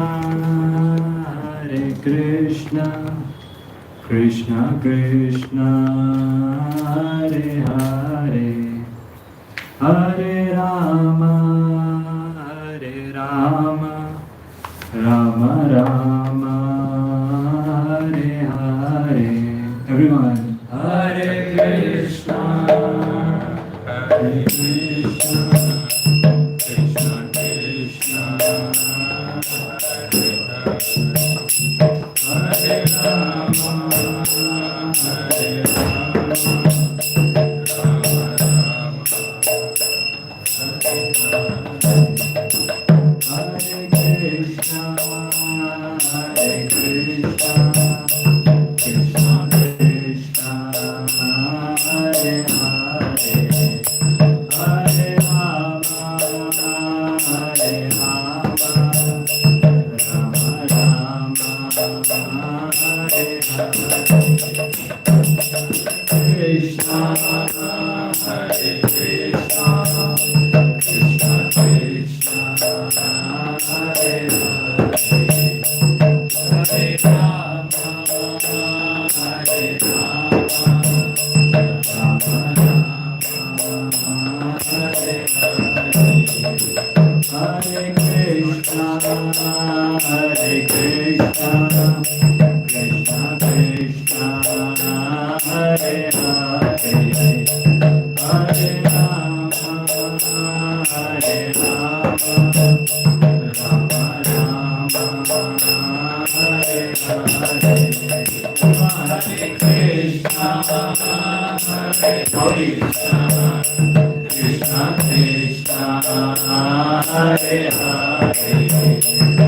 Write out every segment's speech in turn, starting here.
Hare Krishna, Krishna Krishna, Hare Hare, Hare Rama, Hare Rama, Rama Rama, Hare Hare. Everyone, Hare Krishna, Hare Krishna, Krishna Krishna, Hare Rama, Hare Rama, Hare Krishna, Hare Krishna, Krishna Krishna, Hare Hare, Hare Rama, Hare Rama, Rama Rama, Hare Hare, Krishna, Hare Krishna, Krishna Krishna, Hare Hare, Hare Rama, Hare Rama, Rama Rama, Hare Hare, Hare Krishna, Hare Krishna, Krishna Krishna, Hare Hare, Hare Rama,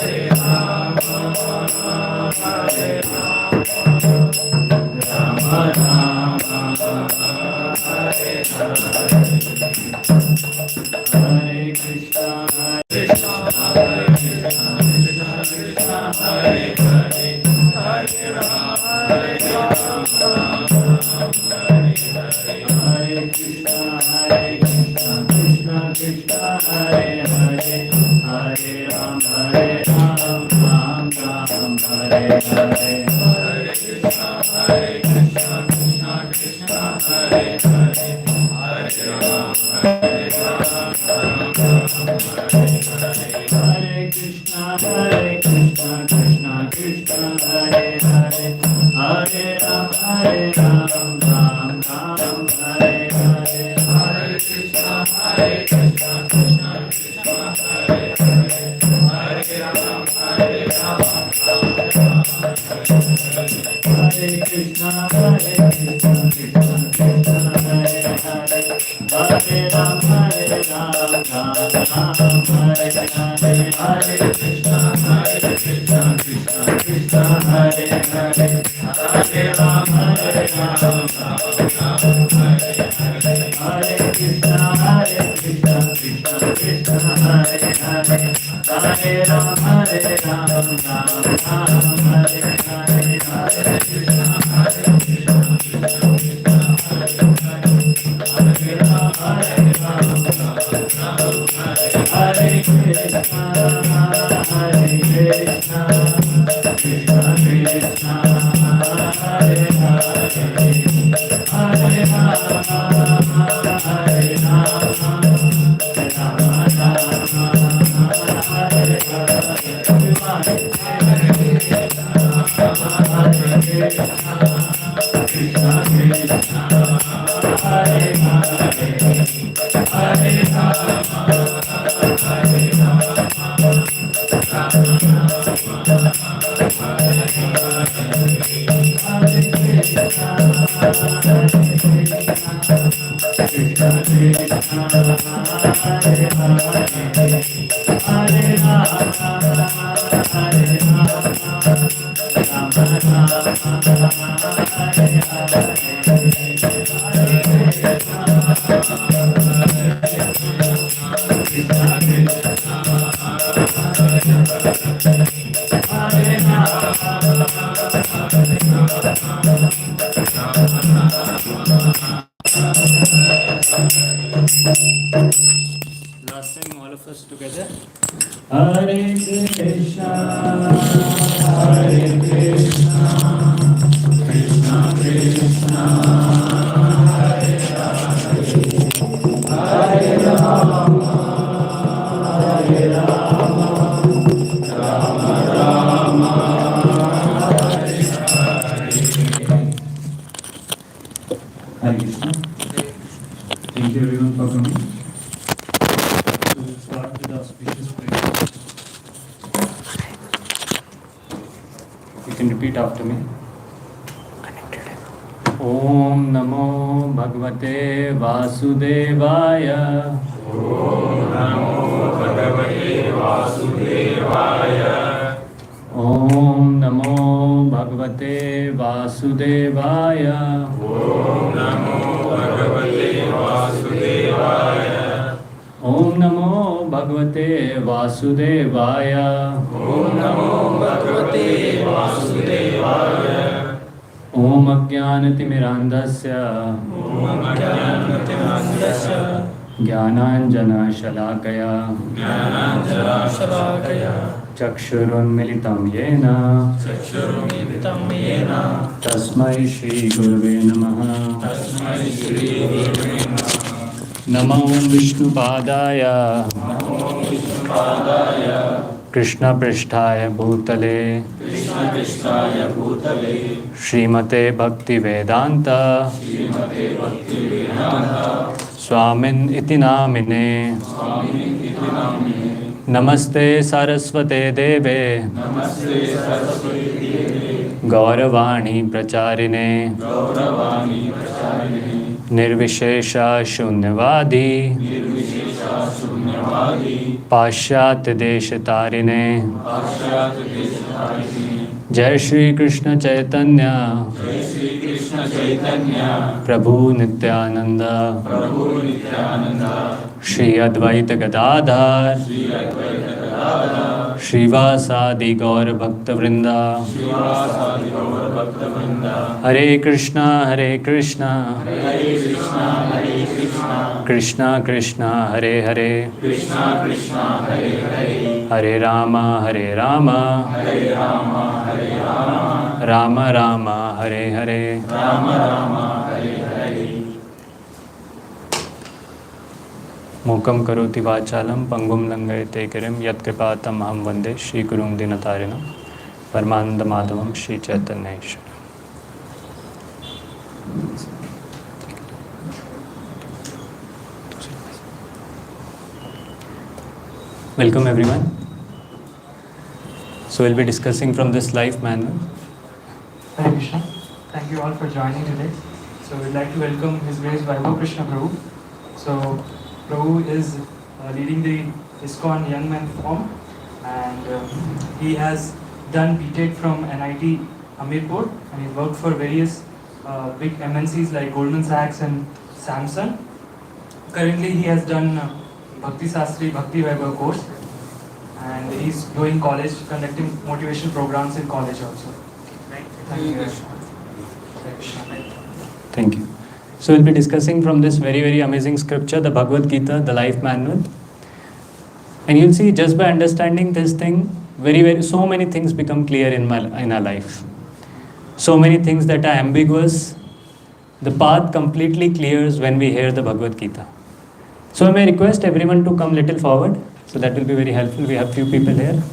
Hare Rama, Rama Rama, Hare Hare, Hare Krishna, Hare Krishna, Krishna Krishna, Hare Hare, Hare Rama, Hare Rama, Rama Rama, Hare Hare, Hare Krishna, Krishna Hare Krishna, Krishna Krishna, Hare Hare, Hare Rama, Hare Rama, Hare Hare, Hare Krishna, Krishna Krishna, Hare Hare, Hare Rama, Ram Ram, Hare Hare, Hare Krishna, Krishna Krishna, Hare Hare, Hare Rama, Ram Ram, Hare Krishna, Krishna Krishna, Hare Hare, Hare Rama, Ram Ram, Hare Hare, Hare Krishna, Krishna Krishna, Hare Hare, Hare Rama, Ram Hare Krishna, Krishna Krishna, Hare Hare, Hare Rama, Ram Hare Hare, Hare Krishna, Krishna Krishna, Hare Hare, Hare Rama, Ram Hare Hare, Hare Krishna, Krishna Krishna, Hare Hare, Hare Rama, Ram Hare Hare, Hare Krishna, Krishna Krishna, Hare Rama, Ram Hare Krishna, Hare Krishna, Krishna Krishna, Hare Hare, Hare Rama, Hare Rama, Rama Rama, Hare Hare, Krishna Krishna, Hare Hare, Hare Rama, Hare Rama, Rama hands together. Hare Krishna, Hare Krishna, Krishna Krishna, Hare Hare Rama, Hare Rama, Rama Rama, Hare Hare. Hare Krishna. Thank you everyone for coming. So we'll start with the auspicious prayer. You can repeat after me. Om Namo Bhagavate Vasudevaya. Om Namo Bhagavate Vasudevaya. Om Namo Bhagavate Vasudevaya. Om Namo Bhagavate Vasudevaya. Om Namo Bhagavate Vasudevaya. Om Namo Bhagavate Vasudevaya. Om Ajnanatimirandhasya. Om Ajnanatimirandhasya. Jnananjana Shalakaya. Jnananjana Shalakaya. Chakshurunmilitam yena. Chakshurunmilitam yena. Tasmai Shri Gurave Namaha. Tasmai Shri Gurave Namaha. Namo Vishnupadaya. Namo Vishnupadaya. Krishna Prishtaya Bhutale. Krishna Prishtaya Bhutale. Srimate Bhakti Vedanta. Srimate Bhakti Vedanta. Swamin iti namine. Swamin iti namine. Namaste Saraswate Deve. Namaste Saraswate Deve. Gauravani Pracharine. Gauravani Pracharine. Nirvishesha Shunyavadi. Nirvishesha Shunyavadi. Pashyatya Deshatarine. Pashyatya Deshatarine. Jai Shri Krishna Chaitanya. Jai Shri Krishna Chaitanya. Prabhu Nityananda. Prabhu Nityananda. Shri Advaita Gadadhar. Shri Advaita Gadadhar. Shrivasadi Gaur Bhakta Vrinda. Shrivasadi Gaur Bhakta Vrinda. Hare Krishna, Hare Krishna. Hare Krishna, Hare Krishna. Krishna Krishna, Hare Hare. Krishna Krishna, Hare Hare. Hare Rama, Hare Rama. Hare Rama, Hare Rama. Rama Rama, Hare Hare. Rama Rama, Hare Hare. Mukam karoti vachalam pangum langayate kirim yat kripatam aham vande Shri Gurum Dinatarinam Paramananda Madhavam Shri Chaitanya Ishwara. Welcome everyone. So we'll be discussing from this life manual. Hare Krishna. Thank you all for joining today. So we'd like to welcome His Grace Vaibhav Krishna Prabhu. So Prabhu is leading the ISKCON Young Men Forum, and he has done BTech from NIT Hamirpur, and he worked for various big MNCs like Goldman Sachs and Samsung. Currently he has done Bhakti Sastri Bhakti Vaibhav course, and he's doing college, conducting motivation programs in college also. Thank you. Thank you. So we'll be discussing from this very, very amazing scripture, the Bhagavad Gita, the life manual. And you'll see just by understanding this thing, so many things become clear in our life. So many things that are ambiguous, the path completely clears when we hear the Bhagavad Gita. So I may request everyone to come little forward, so that will be very helpful. We have few people here.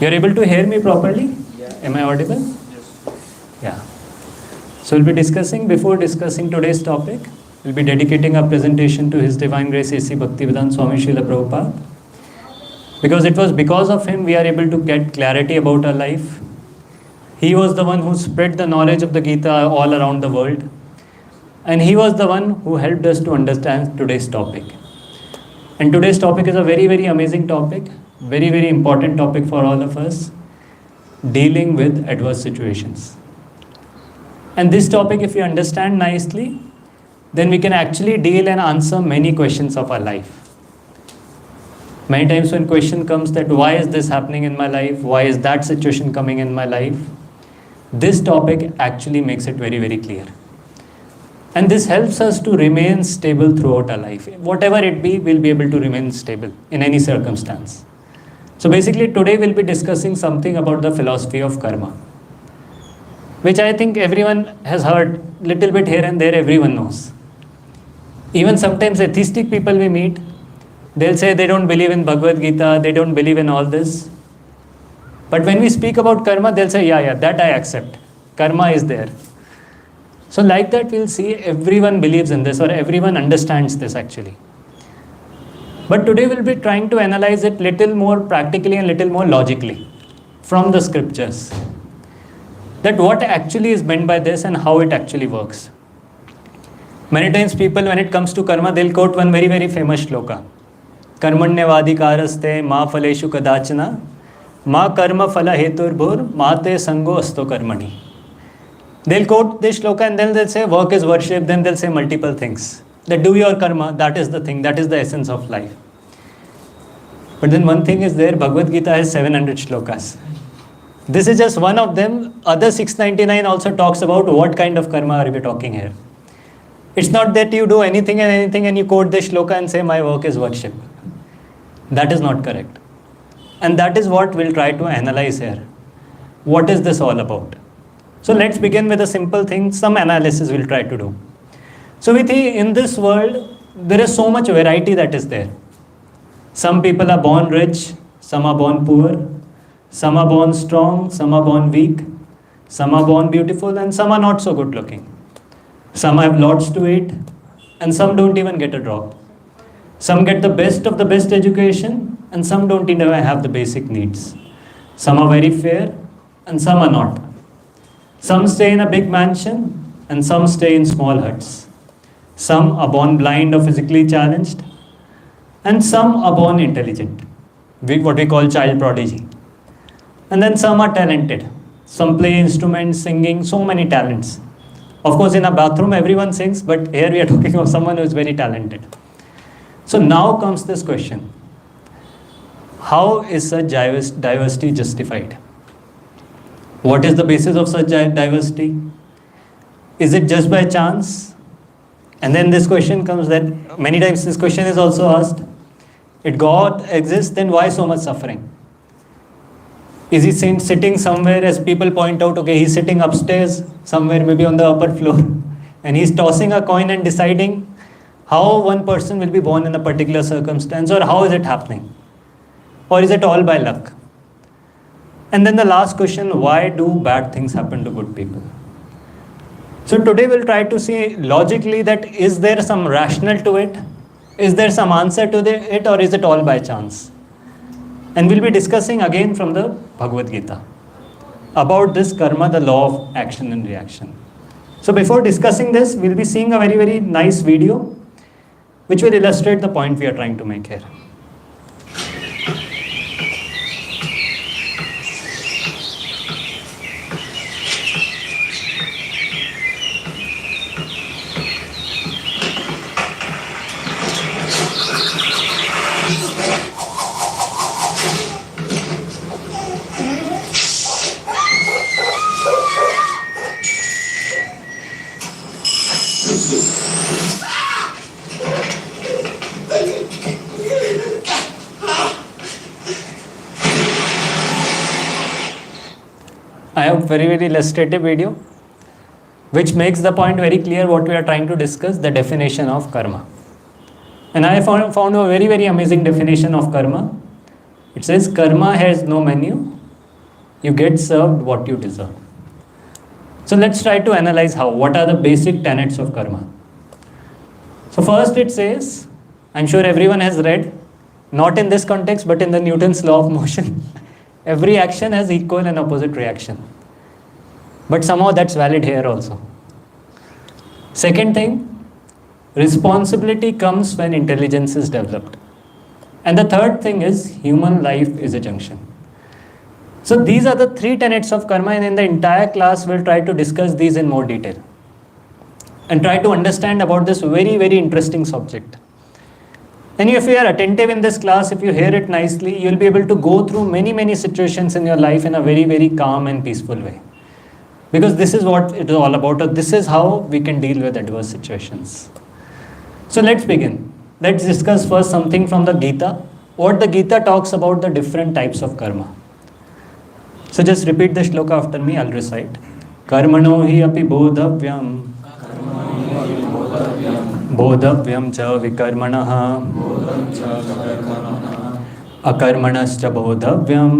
You're able to hear me properly? Yeah. Am I audible? Yes. Yeah. So we'll be discussing, before discussing today's topic, we'll be dedicating our presentation to His Divine Grace A.C. Bhaktivedanta Swami Srila Prabhupada. Because it was because of him we are able to get clarity about our life. He was the one who spread the knowledge of the Gita all around the world. And he was the one who helped us to understand today's topic. And today's topic is a very, very amazing topic. Very, very important topic for all of us. Dealing with adverse situations. And this topic, if we understand nicely, then we can actually deal and answer many questions of our life. Many times when question comes that why is this happening in my life? Why is that situation coming in my life? This topic actually makes it very, very clear. And this helps us to remain stable throughout our life. Whatever it be, we'll be able to remain stable in any circumstance. So basically today we'll be discussing something about the philosophy of karma, which I think everyone has heard little bit here and there, everyone knows. Even sometimes atheistic people we meet, they'll say they don't believe in Bhagavad Gita, they don't believe in all this. But when we speak about karma, they'll say, yeah, that I accept. Karma is there. So like that we'll see everyone believes in this, or everyone understands this actually. But today we'll be trying to analyze it little more practically and little more logically from the scriptures. That what actually is meant by this and how it actually works. Many times people, when it comes to karma, they'll quote one very, very famous shloka. Karmanyavadikaraste ma phaleshu kadachana ma karma phala heturbhur mate sango asto karmani. They'll quote this shloka and then they'll say work is worship, then they'll say multiple things. That do your karma, that is the thing, that is the essence of life. But then one thing is there, Bhagavad Gita has 700 shlokas. This is just one of them. Other 699 also talks about what kind of karma are we talking here. It's not that you do anything and you quote this shloka and say my work is worship. That is not correct. And that is what we'll try to analyze here. What is this all about? So let's begin with a simple thing, some analysis we'll try to do. So in this world, there is so much variety that is there. Some people are born rich, some are born poor, some are born strong, some are born weak, some are born beautiful, and some are not so good looking. Some have lots to eat, and some don't even get a drop. Some get the best of the best education, and some don't even have the basic needs. Some are very fair, and some are not. Some stay in a big mansion, and some stay in small huts. Some are born blind or physically challenged, and some are born intelligent, what we call child prodigy. And then some are talented. Some play instruments, singing, so many talents. Of course, in a bathroom, everyone sings, but here we are talking of someone who is very talented. So now comes this question. How is such diversity justified? What is the basis of such diversity? Is it just by chance? And then this question comes that many times this question is also asked. If God exists, then why so much suffering? Is he sitting somewhere, as people point out, okay, he's sitting upstairs, somewhere maybe on the upper floor, and he's tossing a coin and deciding how one person will be born in a particular circumstance, or how is it happening? Or is it all by luck? And then the last question, why do bad things happen to good people? So today we'll try to see logically that is there some rationale to it? Is there some answer to it, or is it all by chance? And we'll be discussing again from the Bhagavad Gita about this karma, the law of action and reaction. So before discussing this, we'll be seeing a very, very nice video which will illustrate the point we are trying to make here. I have a very, very illustrative video which makes the point very clear what we are trying to discuss, the definition of karma. And I found a very, very amazing definition of karma. It says, karma has no menu. You get served what you deserve. So let's try to analyze how. What are the basic tenets of karma? So first it says, I'm sure everyone has read, not in this context, but in the Newton's law of motion. Every action has equal and opposite reaction. But somehow that's valid here also. Second thing, responsibility comes when intelligence is developed. And the third thing is, human life is a junction. So these are the three tenets of karma, and in the entire class we'll try to discuss these in more detail and try to understand about this very, very interesting subject. And if you are attentive in this class, if you hear it nicely, you'll be able to go through many, many situations in your life in a very, very calm and peaceful way. Because this is what it is all about, or this is how we can deal with adverse situations. So let's begin. Let's discuss first something from the Gita. What the Gita talks about the different types of karma. So just repeat the shloka after me, I'll recite. Karmano hi api bodhavyam bodhavyam cha vikarmanaha akarmanascha bodhavyam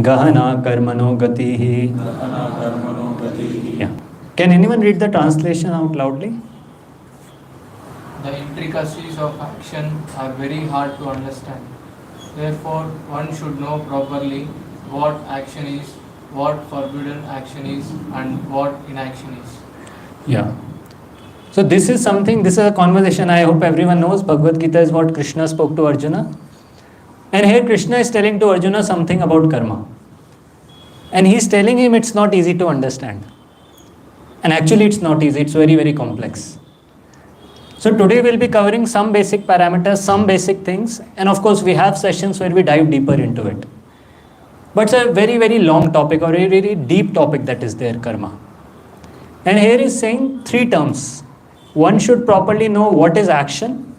gahana karmano gatihi. Yeah. Can anyone read the translation out loudly? The intricacies of action are very hard to understand. Therefore, one should know properly what action is, what forbidden action is, and what inaction is. Yeah. So this is something, this is a conversation I hope everyone knows. Bhagavad Gita is what Krishna spoke to Arjuna. And here Krishna is telling to Arjuna something about karma. And he is telling him it's not easy to understand. And actually it's not easy, it's very, very complex. So today we'll be covering some basic parameters, some basic things, and of course we have sessions where we dive deeper into it. But it's a very, very long topic, or a very deep topic that is there, karma. And here is saying three terms. One should properly know what is action,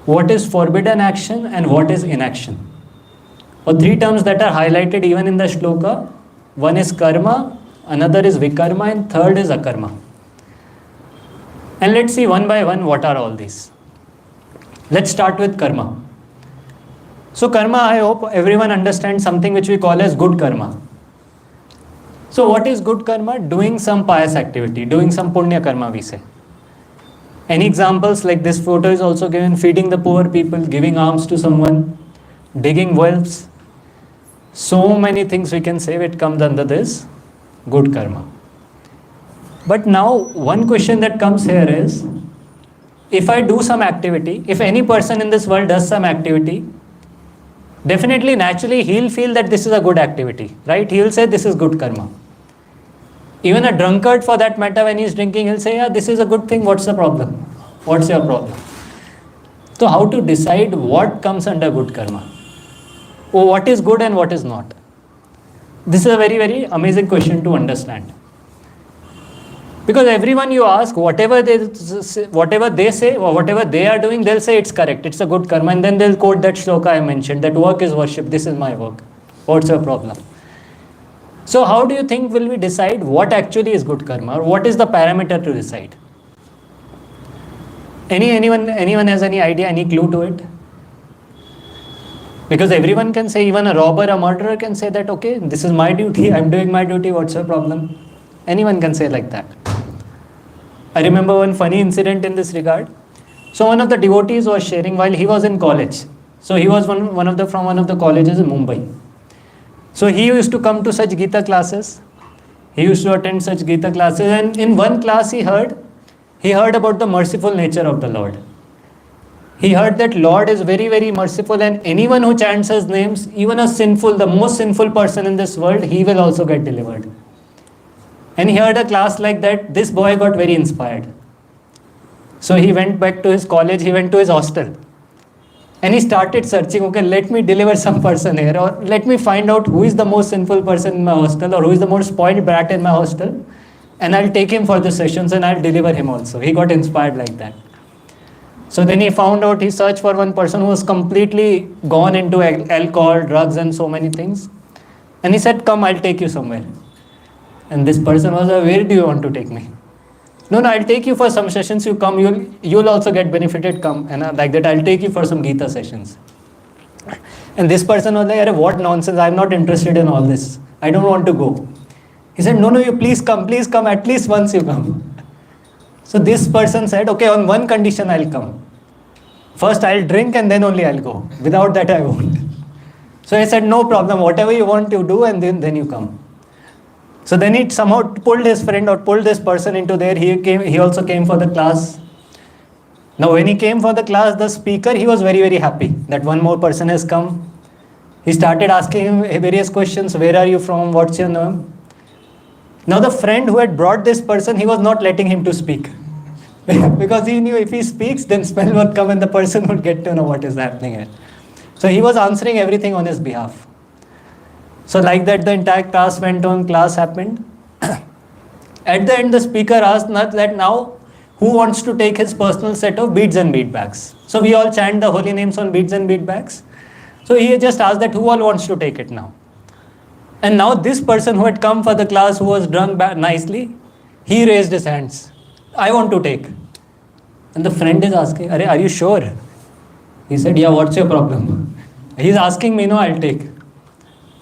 what is forbidden action, and what is inaction. Or three terms that are highlighted even in the shloka. One is karma, another is vikarma, and third is akarma. And let's see one by one what are all these. Let's start with karma. So karma, I hope everyone understands something which we call as good karma. So what is good karma? Doing some pious activity, doing some punya karma we say. Any examples like this photo is also given: feeding the poor people, giving alms to someone, digging wells. So many things we can say which comes under this good karma. But now one question that comes here is, if I do some activity, if any person in this world does some activity, definitely naturally he'll feel that this is a good activity, right? He'll say this is good karma. Even a drunkard for that matter, when he's drinking, he'll say, yeah, this is a good thing, what's the problem? What's your problem? So how to decide what comes under good karma? Or what is good and what is not? This is a very, very amazing question to understand. Because everyone you ask, whatever they say or whatever they are doing, they'll say it's correct, it's a good karma, and then they'll quote that shloka I mentioned, that work is worship, this is my work. What's your problem? So how do you think will we decide what actually is good karma, or what is the parameter to decide? Anyone has any idea, any clue to it? Because everyone can say, even a robber, a murderer can say that, okay, this is my duty, I'm doing my duty, what's your problem? Anyone can say like that. I remember one funny incident in this regard. So one of the devotees was sharing while he was in college. So he was from one of the colleges in Mumbai. So he used to come to such Gita classes. He used to attend such Gita classes, and in one class he heard about the merciful nature of the Lord. He heard that Lord is very, very merciful, and anyone who chants his names, even the most sinful person in this world, he will also get delivered. And he heard a class like that, this boy got very inspired. So he went back to his college, he went to his hostel. And he started searching, okay, let me deliver some person here, or let me find out who is the most sinful person in my hostel, or who is the most spoiled brat in my hostel, and I'll take him for the sessions and I'll deliver him also. He got inspired like that. So then he found out, he searched for one person who was completely gone into alcohol, drugs and so many things. And he said, come, I'll take you somewhere. And this person was, where do you want to take me? No, I'll take you for some sessions, you come, you'll also get benefited, come. And like that, I'll take you for some Gita sessions. And this person was like, what nonsense, I'm not interested in all this. I don't want to go. He said, no, you please come, at least once you come. So this person said, okay, on one condition I'll come. First I'll drink and then only I'll go. Without that I won't. So he said, no problem, whatever you want to do, and then you come. So then he somehow pulled his friend or pulled this person into there. He also came for the class. Now when he came for the class, the speaker, he was very, very happy that one more person has come. He started asking him various questions. Where are you from? What's your name? Now the friend who had brought this person, he was not letting him to speak. Because he knew if he speaks, then smell would come and the person would get to know what is happening here. So he was answering everything on his behalf. So like that the entire class went on, class happened. At the end the speaker asked that now who wants to take his personal set of beads and bead bags. So we all chant the holy names on beads and bead bags. So he just asked that who all wants to take it now. And now this person who had come for the class, who was drunk nicely, he raised his hands. I want to take. And the friend is asking, are you sure? He said, yeah, what's your problem? He's asking me, no, I'll take.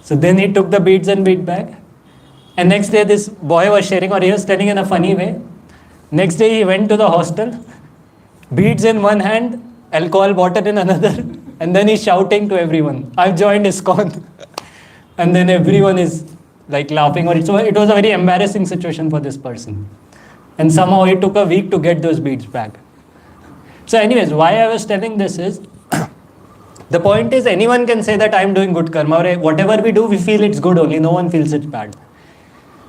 So then he took the beads and bead bag. And next day this boy was sharing, or he was telling in a funny way. Next day he went to the hostel, beads in one hand, alcohol bottle in another, and then he's shouting to everyone, I've joined ISKCON. And then everyone is like laughing. So it was a very embarrassing situation for this person. And somehow it took a week to get those beads back. So anyways, why I was telling this is, the point is anyone can say that I'm doing good karma, or whatever we do, we feel it's good only, no one feels it's bad.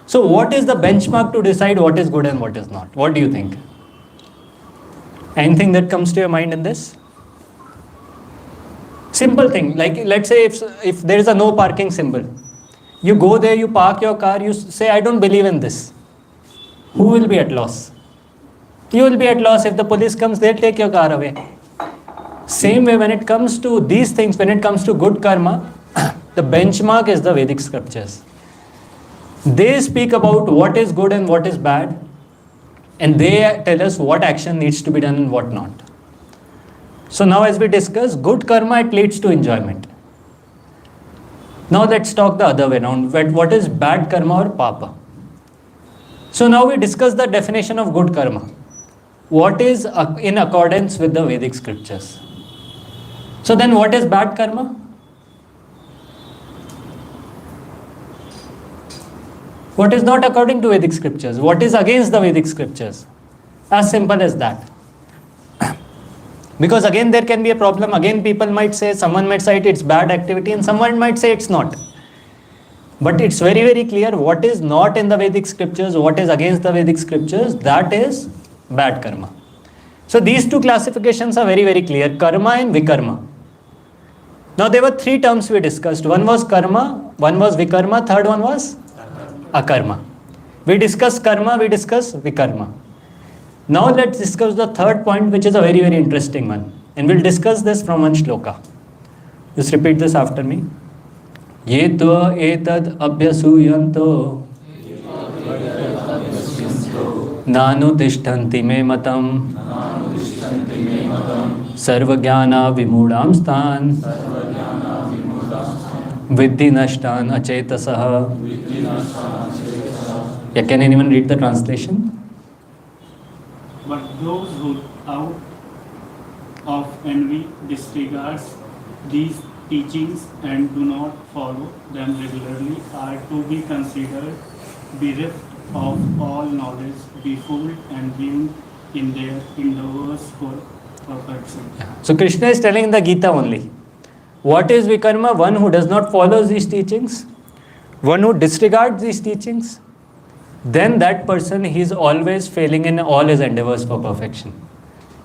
So what is the benchmark to decide what is good and what is not? What do you think? Anything that comes to your mind in this? Simple thing, like let's say if there is a no parking symbol, you go there, you park your car, you say I don't believe in this. Who will be at loss? You will be at loss. If the police comes, they'll take your car away. Same way when it comes to these things, when it comes to good karma, the benchmark is the Vedic scriptures. They speak about what is good and what is bad, and they tell us what action needs to be done and what not. So now as we discuss, good karma, it leads to enjoyment. Now let's talk the other way around. What is bad karma or papa? So now we discuss the definition of good karma. What is in accordance with the Vedic scriptures? So then what is bad karma? What is not according to Vedic scriptures? What is against the Vedic scriptures? As simple as that. Because again there can be a problem. Again people might say, someone might cite it's bad activity and someone might say it's not. But it's very, very clear what is not in the Vedic scriptures, what is against the Vedic scriptures, that is bad karma. So these two classifications are very, very clear, karma and vikarma. Now there were three terms we discussed. One was karma, one was vikarma, third one was akarma. We discussed karma, we discussed vikarma. Now let's discuss the third point, which is a very, very interesting one. And we'll discuss this from one shloka. Just repeat this after me. Yetva etad abhyasuyanto nanu tishtanti me matam sarvagyana vimudam stan viddhi nashtan acetasaha. Yeah, can anyone read the translation? But those who out of envy disregards these teachings and do not follow them regularly are to be considered bereft of all knowledge, befooled and doomed in their endeavors for perfection. So Krishna is telling in the Gita only. What is vikarma? One who does not follow these teachings, one who disregards these teachings, then that person, he is always failing in all his endeavors for perfection.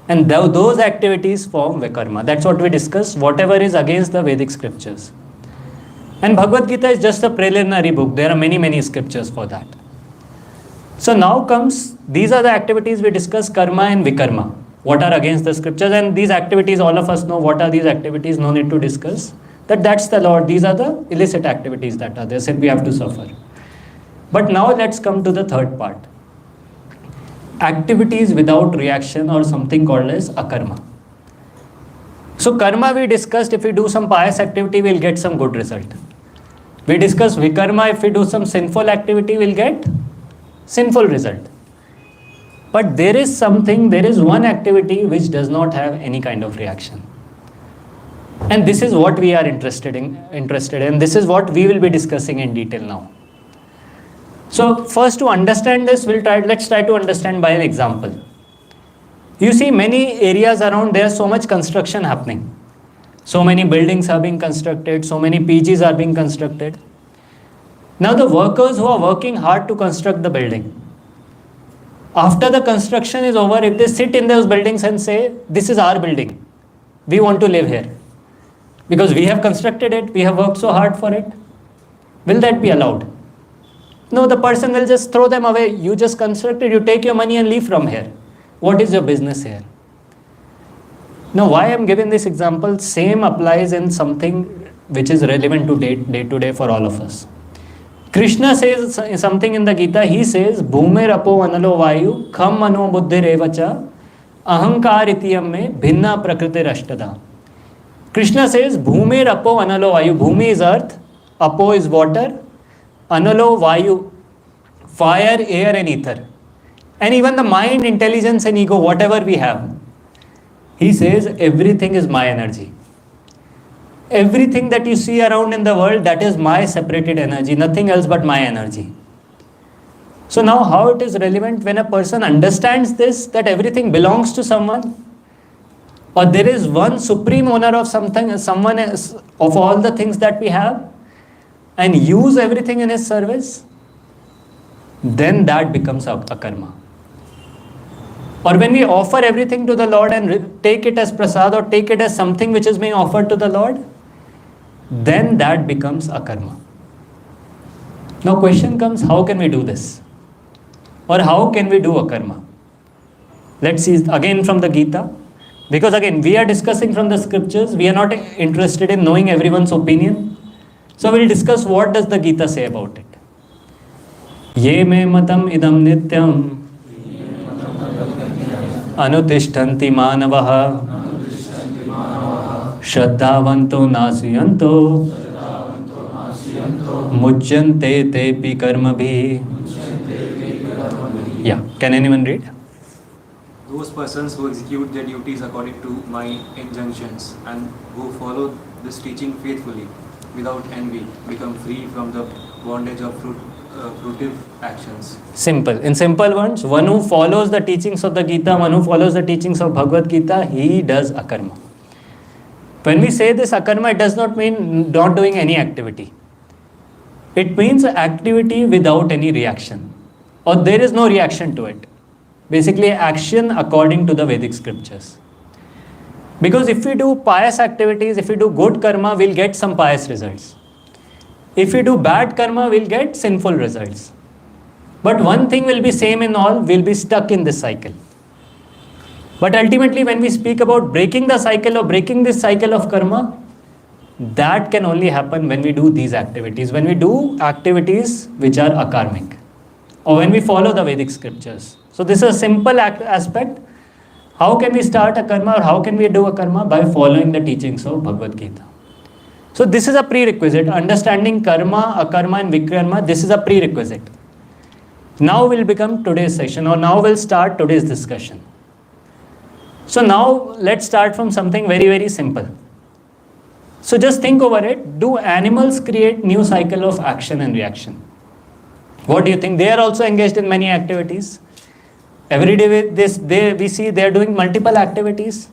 And those activities form vikarma. That's what we discussed, whatever is against the Vedic scriptures. And Bhagavad Gita is just a preliminary book. There are many, many scriptures for that. So now comes, these are the activities we discussed, karma and vikarma. What are against the scriptures? And these activities, all of us know what are these activities, no need to discuss. That's the Lord. These are the illicit activities that are there, said we have to suffer. But now let's come to the third part. Activities without reaction, or something called as akarma. So karma we discussed, if we do some pious activity, we'll get some good result. We discussed vikarma, if we do some sinful activity, we'll get sinful result. But there is one activity which does not have any kind of reaction. And this is what we are interested in. This is what we will be discussing in detail now. So first, to understand this, let's try to understand by an example. You see many areas around, there's so much construction happening. So many buildings are being constructed, so many PGs are being constructed. Now the workers who are working hard to construct the building, after the construction is over, if they sit in those buildings and say, this is our building, we want to live here, because we have constructed it, we have worked so hard for it, Will that be allowed? No, the person will just throw them away. You just constructed, you take your money and leave from here. What is your business here? Now, why I am giving this example, same applies in something which is relevant to day to day for all of us. Krishna says something in the Gita, he says, Bhumir apo analo vayu, kham mano buddhir evacha, ahankar itiyam me bhinna prakriti rashtada. Krishna says, Bhumir apo analo vayu, Bhumi is earth, apo is water, analo vayu, fire, air and ether. And even the mind, intelligence and ego, whatever we have. He says, everything is my energy. Everything that you see around in the world, that is my separated energy, nothing else but my energy. So now how it is relevant when a person understands this, that everything belongs to someone, or there is one supreme owner of something, someone else, of all the things that we have, and use everything in his service, then that becomes a karma. Or when we offer everything to the Lord and take it as prasad or take it as something which is being offered to the Lord, then that becomes a karma. Now question comes, how can we do this? Or how can we do a karma? Let's see again from the Gita. Because again, we are discussing from the scriptures. We are not interested in knowing everyone's opinion. So we'll discuss what does the Gita say about it. Ye me matam idam nityam anutishtanti manavaha Shraddhavanto nasiyanto mujjante tepi karmabhi. Yeah, can anyone read? Those persons who execute their duties according to my injunctions and who follow this teaching faithfully without envy become free from the bondage of fruitive actions. Simple. In simple words, one who follows the teachings of the Gita, one who follows the teachings of Bhagavad Gita, he does akarma. When we say this akarma, it does not mean not doing any activity. It means activity without any reaction, or there is no reaction to it. Basically, action according to the Vedic scriptures. Because if we do pious activities, if we do good karma, we'll get some pious results. If we do bad karma, we'll get sinful results. But one thing will be same in all, we'll be stuck in this cycle. But ultimately, when we speak about breaking the cycle or breaking this cycle of karma, that can only happen when we do these activities. When we do activities which are akarmic, or when we follow the Vedic scriptures. So this is a simple aspect. How can we start a karma, or how can we do a karma? By following the teachings of Bhagavad Gita. So this is a prerequisite. Understanding karma, akarma and vikarma, this is a prerequisite. Now will become today's session, or now will start today's discussion. So now let's start from something very, very simple. So just think over it. Do animals create new cycle of action and reaction? What do you think? They are also engaged in many activities. Every day we see they are doing multiple activities.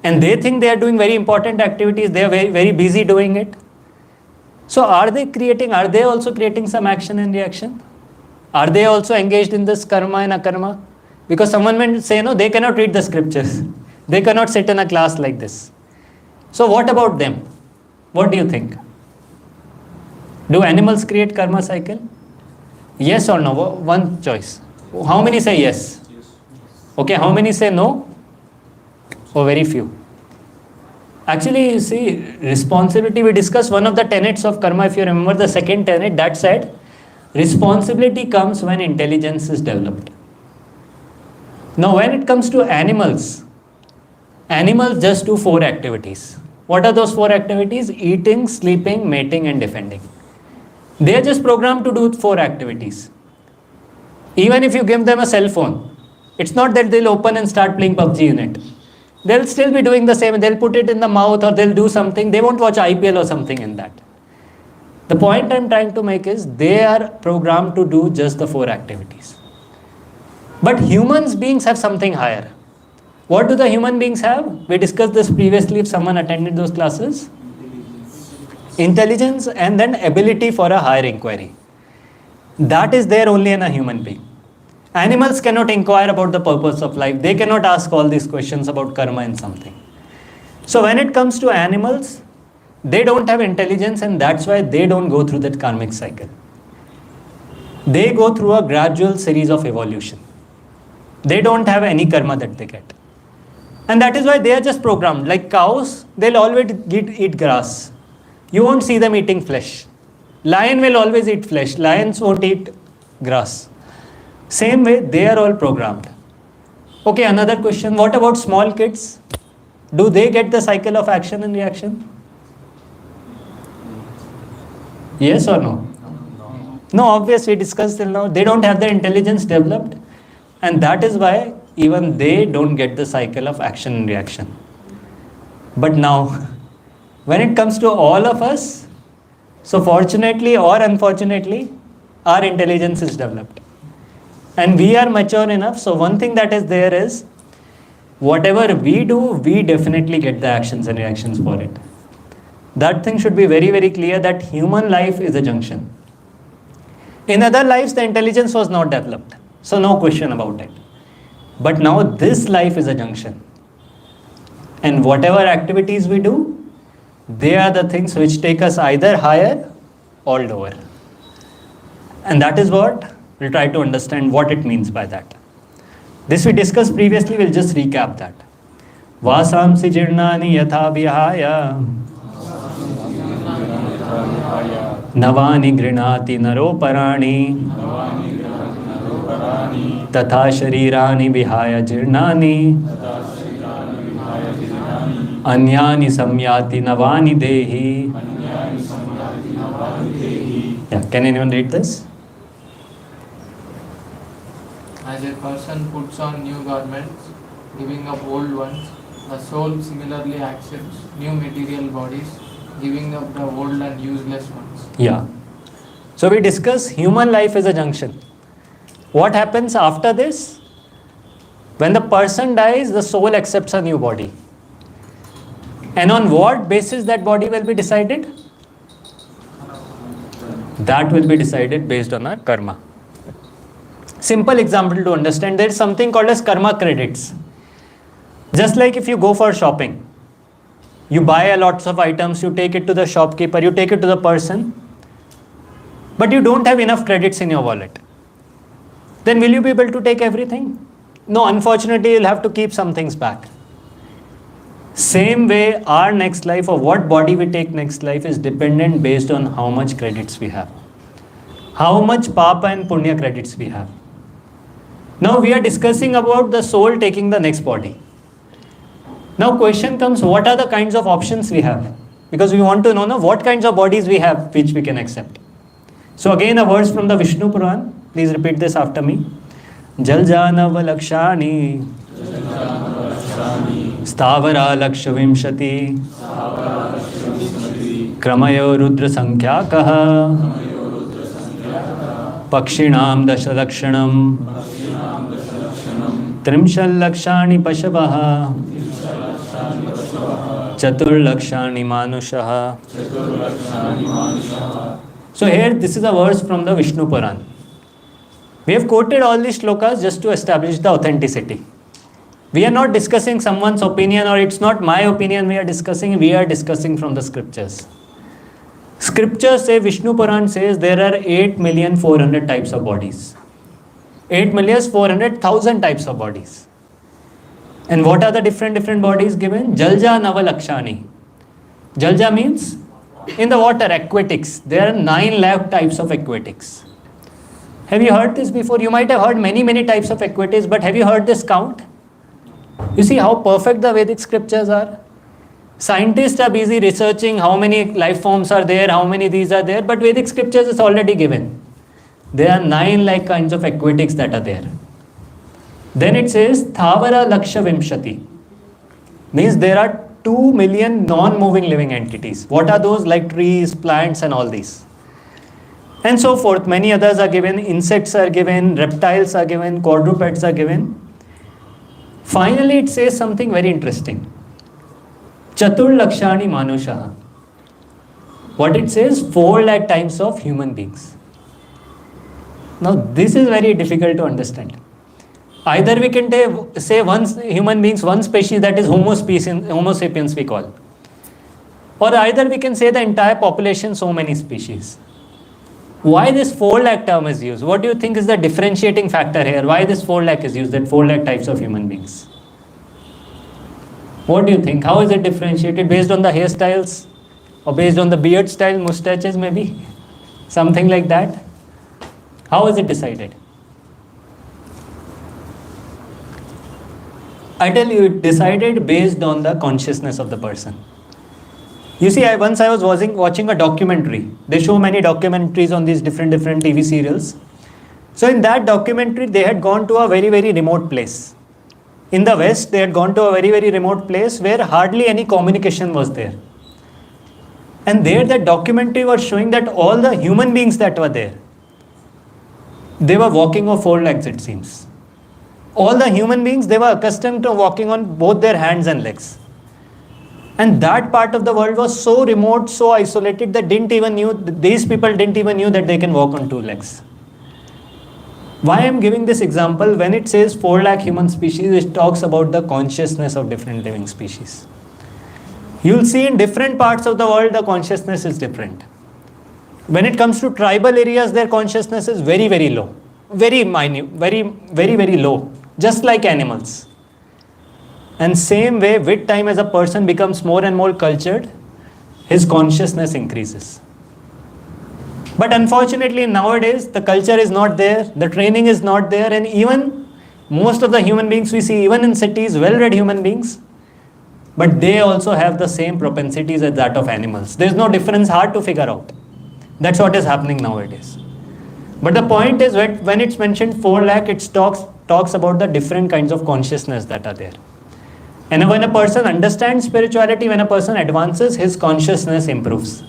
And they think they are doing very important activities. They are very, very busy doing it. So are they also creating some action and reaction? Are they also engaged in this karma and akarma? Because someone may say, no, they cannot read the scriptures. They cannot sit in a class like this. So what about them? What do you think? Do animals create karma cycle? Yes or no? One choice. How many say yes? Okay, how many say no? Or very few. Actually, you see, responsibility, we discussed one of the tenets of karma. If you remember the second tenet, that said, responsibility comes when intelligence is developed. Now, when it comes to animals just do 4 activities. What are those 4 activities? Eating, sleeping, mating and defending. They are just programmed to do 4 activities. Even if you give them a cell phone, it's not that they'll open and start playing PUBG in it. They'll still be doing the same. They'll put it in the mouth, or they'll do something. They won't watch IPL or something in that. The point I'm trying to make is they are programmed to do just the 4 activities. But human beings have something higher. What do the human beings have? We discussed this previously if someone attended those classes. Intelligence and then ability for a higher inquiry. That is there only in a human being. Animals cannot inquire about the purpose of life. They cannot ask all these questions about karma and something. So when it comes to animals, they don't have intelligence, and that's why they don't go through that karmic cycle. They go through a gradual series of evolution. They don't have any karma that they get. And that is why they are just programmed. Like cows, they'll always eat grass. You won't see them eating flesh. Lion will always eat flesh. Lions won't eat grass. Same way, they are all programmed. Okay, another question. What about small kids? Do they get the cycle of action and reaction? Yes or no? No, obviously, we discussed till now. They don't have their intelligence developed. And that is why even they don't get the cycle of action and reaction. But now, when it comes to all of us, so fortunately or unfortunately, our intelligence is developed. And we are mature enough. So one thing that is there is, whatever we do, we definitely get the actions and reactions for it. That thing should be very, very clear, that human life is a junction. In other lives, the intelligence was not developed. So no question about it. But now this life is a junction. And whatever activities we do, they are the things which take us either higher or lower. And that is what we'll try to understand what it means by that. This we discussed previously, we'll just recap that. Vasamsi jirnani yatha vihaya navani grinati naroparani tatha sharirani vihaya jirnani anyani samyati navani dehi. Yeah, can anyone read this? As a person puts on new garments, giving up old ones, the soul similarly accepts new material bodies, giving up the old and useless ones. Yeah. So we discuss human life is a junction. What happens after this? When the person dies, the soul accepts a new body. And on what basis that body will be decided? That will be decided based on our karma. Simple example to understand, there is something called as karma credits. Just like if you go for shopping, you buy a lots of items, you take it to the shopkeeper, you take it to the person, but you don't have enough credits in your wallet. Then will you be able to take everything? No, unfortunately, you'll have to keep some things back. Same way, our next life or what body we take next life is dependent based on how much credits we have. How much papa and punya credits we have. Now we are discussing about the soul taking the next body. Now question comes, what are the kinds of options we have? Because we want to know now what kinds of bodies we have which we can accept. So again a verse from the Vishnu Puran. Please repeat this after me. Jaljanav lakshani Stavara lakshvimshati Kramayo rudra sankhyaakaha Pakshinam dasalakshanam Trimshal lakshani pashavaha Chatur lakshani manushaha. So here this is a verse from the Vishnu Puran. We have quoted all these shlokas just to establish the authenticity. We are not discussing someone's opinion, or it's not my opinion we are discussing from the scriptures. Scriptures say, Vishnu Puran says there are 8,400,000 types of bodies. 8,400,000 types of bodies. And what are the different bodies given? Jalja Navalakshani. Jalja means in the water, aquatics. There are 9 lakh types of aquatics. Have you heard this before? You might have heard many types of aquatics, but have you heard this count? You see how perfect the Vedic scriptures are? Scientists are busy researching how many life forms are there, how many these are there, but Vedic scriptures is already given. There are 9 lakh kinds of aquatics that are there. Then it says Thavara Laksha Vimshati. Means there are 2 million non-moving living entities. What are those? Like trees, plants and all these. And so forth. Many others are given. Insects are given. Reptiles are given. Quadrupeds are given. Finally it says something very interesting. Chatur Lakshani Manusha. What it says? 4 lakh times of human beings. Now this is very difficult to understand. Either we can say one human beings, one species, that is Homo sapiens we call. Or either we can say the entire population, so many species. Why this 4 lakh term is used? What do you think is the differentiating factor here? Why this 4 lakh is used, that 4 lakh types of human beings? What do you think? How is it differentiated? Based on the hairstyles? Or based on the beard style, mustaches maybe? Something like that? How is it decided? I tell you, it decided based on the consciousness of the person. You see, once I was watching a documentary. They show many documentaries on these different TV serials. So in that documentary, they had gone to a very remote place. In the West, they had gone to a very remote place where hardly any communication was there. And there, that documentary was showing that all the human beings that were there, they were walking on 4 legs, it seems. All the human beings, they were accustomed to walking on both their hands and legs. And that part of the world was so remote, so isolated that these people didn't even knew that they can walk on 2 legs. Why I am giving this example? When it says 4 lakh human species, it talks about the consciousness of different living species. You'll see in different parts of the world, the consciousness is different. When it comes to tribal areas, their consciousness is very low. Very minute, very low. Just like animals. And same way, with time, as a person becomes more and more cultured, his consciousness increases. But unfortunately, nowadays, the culture is not there, the training is not there, and even most of the human beings we see, even in cities, well-read human beings, but they also have the same propensities as that of animals. There's no difference, hard to figure out. That's what is happening nowadays. But the point is, when it's mentioned 4 lakh, it talks about the different kinds of consciousness that are there. And when a person understands spirituality, when a person advances, his consciousness improves.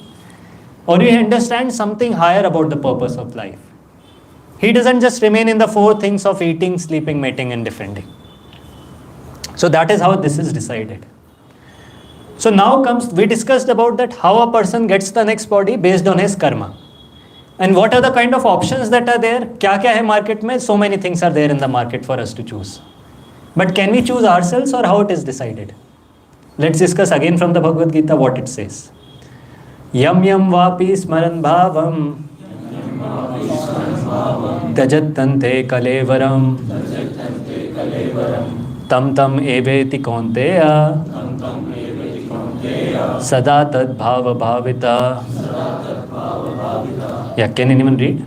Or he understands something higher about the purpose of life. He doesn't just remain in the 4 things of eating, sleeping, mating, and defending. So that is how this is decided. So now we discussed about that, how a person gets the next body based on his karma. And what are the kind of options that are there? Kya hai market mein? So many things are there in the market for us to choose. But can we choose ourselves, or how it is decided? Let's discuss again from the Bhagavad Gita what it says. Yam yam vapi smaran bhavam tajattante kalevaram tam tam eveti kaunteya sada tad bhava bhavita. Yeah, can anyone read?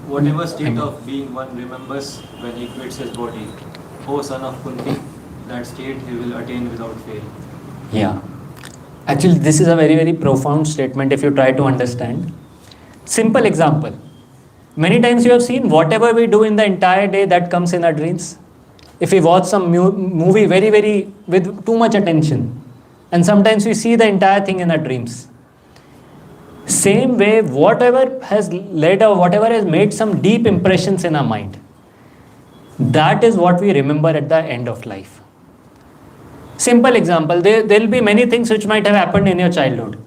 Whatever state of being one remembers when he quits his body, O son of Kunti, that state he will attain without fail. Yeah. Actually, this is a very profound statement if you try to understand. Simple example. Many times you have seen whatever we do in the entire day, that comes in our dreams. If we watch some movie very with too much attention, and sometimes we see the entire thing in our dreams. Same way, whatever has led or whatever has made some deep impressions in our mind, that is what we remember at the end of life. Simple example, there will be many things which might have happened in your childhood.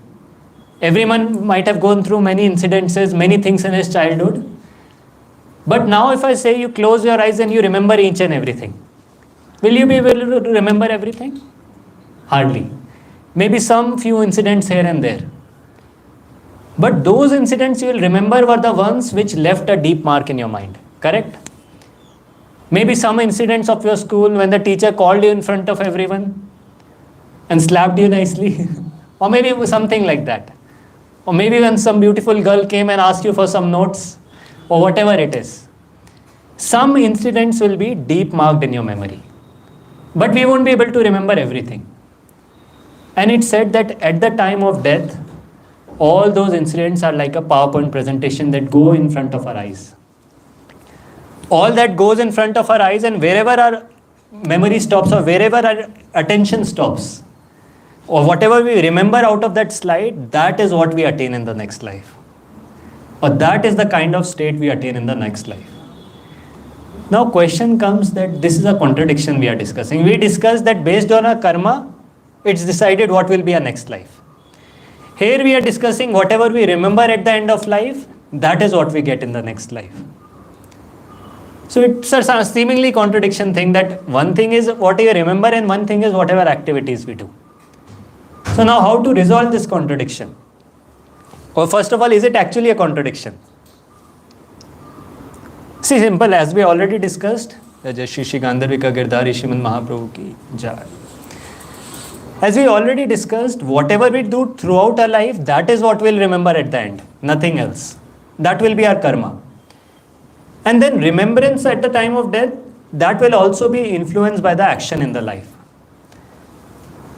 Everyone might have gone through many incidences, many things in his childhood. But now if I say you close your eyes and you remember each and everything, will you be able to remember everything? Hardly. Maybe some few incidents here and there. But those incidents you will remember were the ones which left a deep mark in your mind. Correct? Maybe some incidents of your school when the teacher called you in front of everyone and slapped you nicely. Or maybe something like that. Or maybe when some beautiful girl came and asked you for some notes, or whatever it is. Some incidents will be deep marked in your memory. But we won't be able to remember everything. And it said that at the time of death, all those incidents are like a PowerPoint presentation that go in front of our eyes. All that goes in front of our eyes, and wherever our memory stops or wherever our attention stops, or whatever we remember out of that slide, that is what we attain in the next life. Or that is the kind of state we attain in the next life. Now question comes that this is a contradiction we are discussing. We discussed that based on our karma, it's decided what will be our next life. Here we are discussing whatever we remember at the end of life, that is what we get in the next life. So it's a seemingly contradiction thing that one thing is what you remember and one thing is whatever activities we do. So now how to resolve this contradiction? Or first of all, is it actually a contradiction? See, simple, as we already discussed. Jai Shri Shri Gandharvika Girdhari Shrimad Mahaprabhu ki Jai. As we already discussed, whatever we do throughout our life, that is what we'll remember at the end. Nothing else. That will be our karma. And then remembrance at the time of death, that will also be influenced by the action in the life.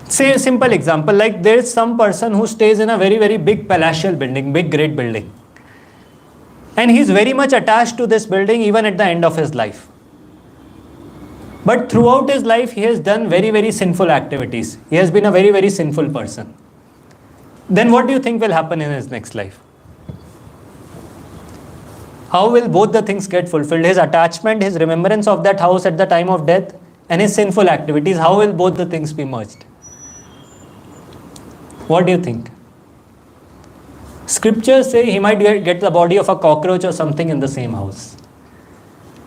Say a simple example, like there is some person who stays in a very, very big palatial building, big, great building. And he is very much attached to this building even at the end of his life. But throughout his life, he has done very, very sinful activities. He has been a very, very sinful person. Then what do you think will happen in his next life? How will both the things get fulfilled? His attachment, his remembrance of that house at the time of death, and his sinful activities, how will both the things be merged? What do you think? Scriptures say he might get the body of a cockroach or something in the same house.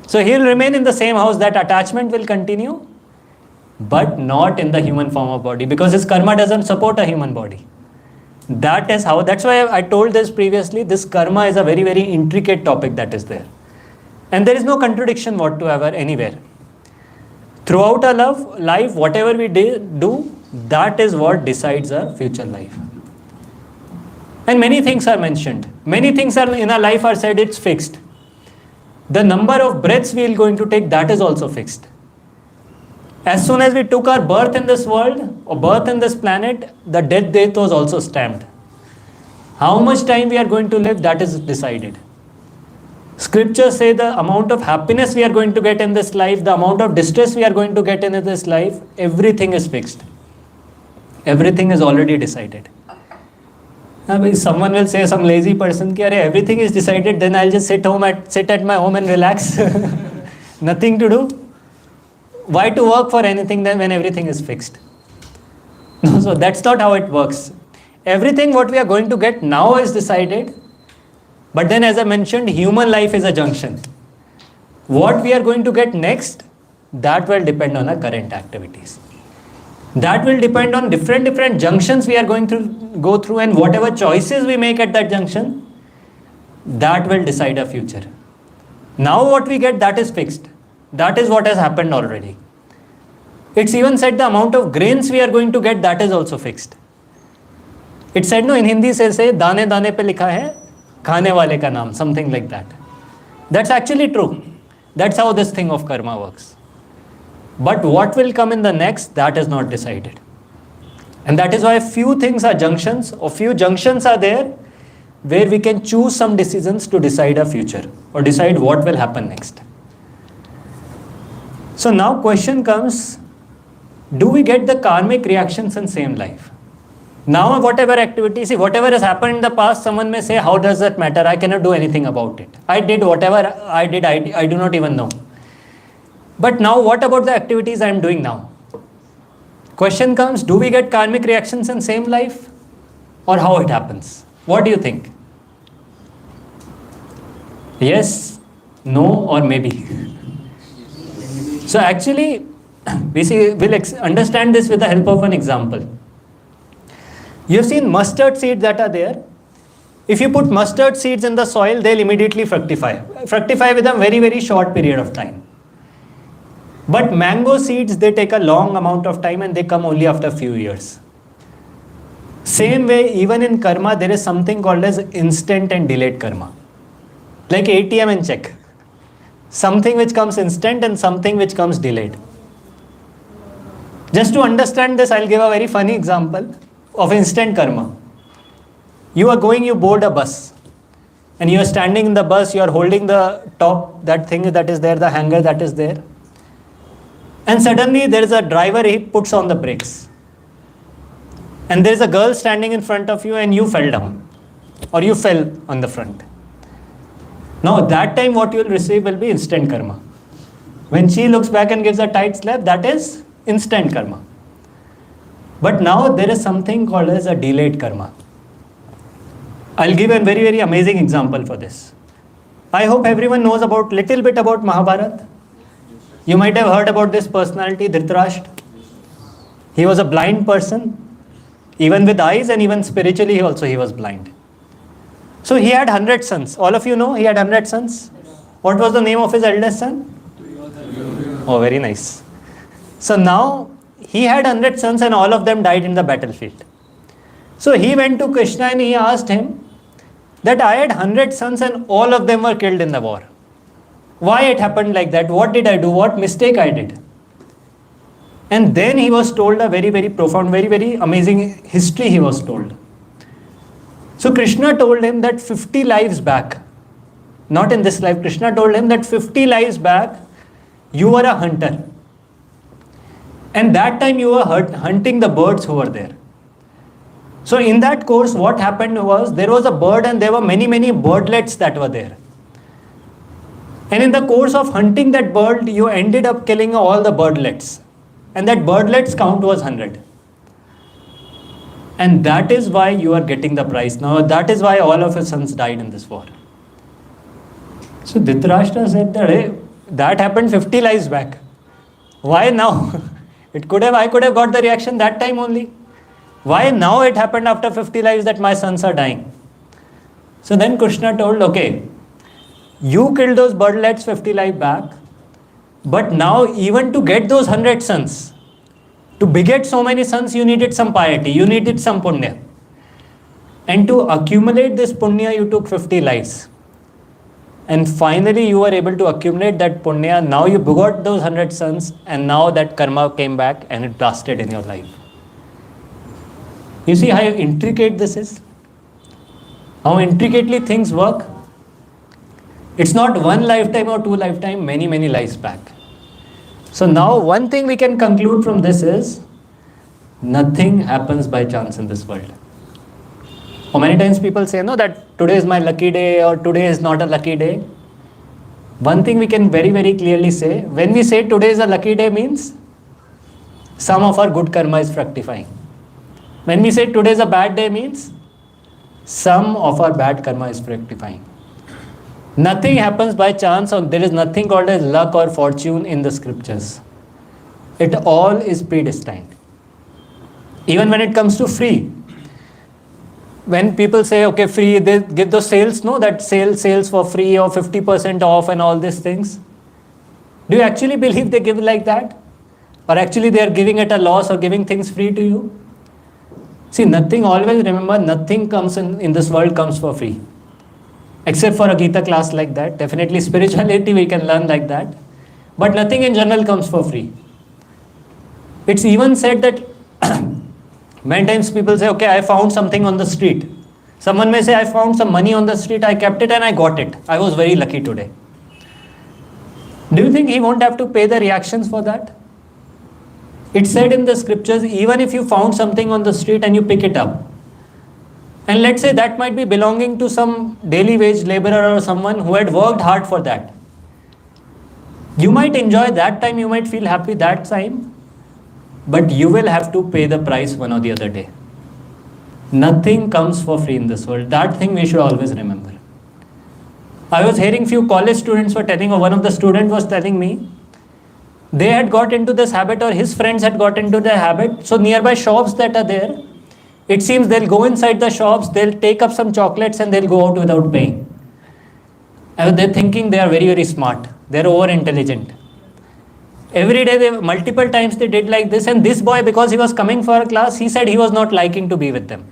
So he'll remain in the same house, that attachment will continue, but not in the human form of body, because his karma doesn't support a human body. That's why I told this previously, this karma is a very, very intricate topic that is there. And there is no contradiction whatsoever anywhere. Throughout our life, whatever we do, that is what decides our future life. And many things are mentioned. Many things are in our life are said it's fixed. The number of breaths we are going to take, that is also fixed. As soon as we took our birth in this world or birth in this planet, the death date was also stamped. How much time we are going to live, that is decided. Scriptures say the amount of happiness we are going to get in this life, the amount of distress we are going to get in this life, everything is fixed. Everything is already decided. Now, someone will say, some lazy person, ki, everything is decided, then I'll just sit at my home and relax. Nothing to do. Why to work for anything then when everything is fixed? No, so that's not how it works. Everything what we are going to get now is decided. But then as I mentioned, human life is a junction. What we are going to get next, that will depend on our current activities. That will depend on different junctions we are going to go through, and whatever choices we make at that junction, that will decide our future. Now what we get, that is fixed. That is what has happened already. It's even said the amount of grains we are going to get, that is also fixed. It said, no, in Hindi se dane dane pe likha hai, khane wale ka naam, something like that. That's actually true. That's how this thing of karma works. But what will come in the next, that is not decided. And that is why few things are junctions, or few junctions are there where we can choose some decisions to decide our future or decide what will happen next. So now question comes, do we get the karmic reactions in same life? Now whatever activity, see whatever has happened in the past, someone may say, how does that matter? I cannot do anything about it. I did whatever I did, I do not even know. But now what about the activities I am doing now? Question comes, do we get karmic reactions in same life? Or how it happens? What do you think? Yes, no, or maybe? So actually, we'll understand this with the help of an example. You've seen mustard seeds that are there. If you put mustard seeds in the soil, they'll immediately fructify. Fructify with a very, very short period of time. But mango seeds, they take a long amount of time and they come only after a few years. Same way, even in karma, there is something called as instant and delayed karma. Like ATM and check. Something which comes instant and something which comes delayed. Just to understand this, I'll give a very funny example of instant karma. You are going, you board a bus. And you are standing in the bus, you are holding the top, that thing that is there, the hanger that is there. And suddenly there is a driver, he puts on the brakes. And there is a girl standing in front of you and you fell down. Or you fell on the front. Now that time what you will receive will be instant karma. When she looks back and gives a tight slap, that is instant karma. But now there is something called as a delayed karma. I'll give a very, very amazing example for this. I hope everyone knows about little bit about Mahabharata. You might have heard about this personality, Dhritarashtra. He was a blind person, even with eyes, and even spiritually also he was blind. So he had 100 sons. All of you know he had 100 sons. What was the name of his eldest son? Oh, very nice. So now he had 100 sons and all of them died in the battlefield. So he went to Krishna and he asked him that I had 100 sons and all of them were killed in the war. Why it happened like that? What did I do? What mistake I did? And then he was told a very, very profound, very, very amazing history he was told. So Krishna told him that 50 lives back, not in this life, Krishna told him that 50 lives back, you were a hunter. And that time you were hunting the birds who were there. So in that course, what happened was, there was a bird and there were many, many birdlets that were there. And in the course of hunting that bird, you ended up killing all the birdlets. And that birdlets count was 100. And that is why you are getting the prize. Now that is why all of your sons died in this war. So Dhritarashtra said that, hey, that happened 50 lives back. Why now? I could have got the reaction that time only. Why now it happened after 50 lives that my sons are dying? So then Krishna told, okay, you killed those birdlets 50 lives back, but now even to get those 100 sons, to beget so many sons, you needed some piety, you needed some punya. And to accumulate this punya, you took 50 lives. And finally you were able to accumulate that punya. Now you begot those 100 sons, and now that karma came back and it lasted in your life. You see how intricate this is? How intricately things work? It's not one lifetime or two lifetime, many, many lives back. So now one thing we can conclude from this is, nothing happens by chance in this world. How many times people say, no, that today is my lucky day or today is not a lucky day. One thing we can very, very clearly say, when we say today is a lucky day means some of our good karma is fructifying. When we say today is a bad day means some of our bad karma is fructifying. Nothing happens by chance, or there is nothing called as luck or fortune in the scriptures. It all is predestined. Even when it comes to free. When people say, okay, free, they give those sales, no, that sales for free or 50% off and all these things. Do you actually believe they give like that? Or actually they are giving at a loss or giving things free to you? See, nothing, always remember, nothing comes in this world comes for free. Except for a Gita class like that. Definitely spirituality we can learn like that. But nothing in general comes for free. It's even said that many times people say, okay, I found something on the street. Someone may say, I found some money on the street, I kept it and I got it. I was very lucky today. Do you think he won't have to pay the reactions for that? It's said in the scriptures, even if you found something on the street and you pick it up, and let's say that might be belonging to some daily wage laborer or someone who had worked hard for that. You might enjoy that time, you might feel happy that time, but you will have to pay the price one or the other day. Nothing comes for free in this world. That thing we should always remember. I was hearing few college students were telling, or one of the students was telling me, they had got into this habit, or his friends had got into the habit. So nearby shops that are there, it seems they'll go inside the shops, they'll take up some chocolates and they'll go out without paying. And they're thinking they are very, very smart. They're over intelligent. Every day, multiple times they did like this, and this boy, because he was coming for a class, he said he was not liking to be with them.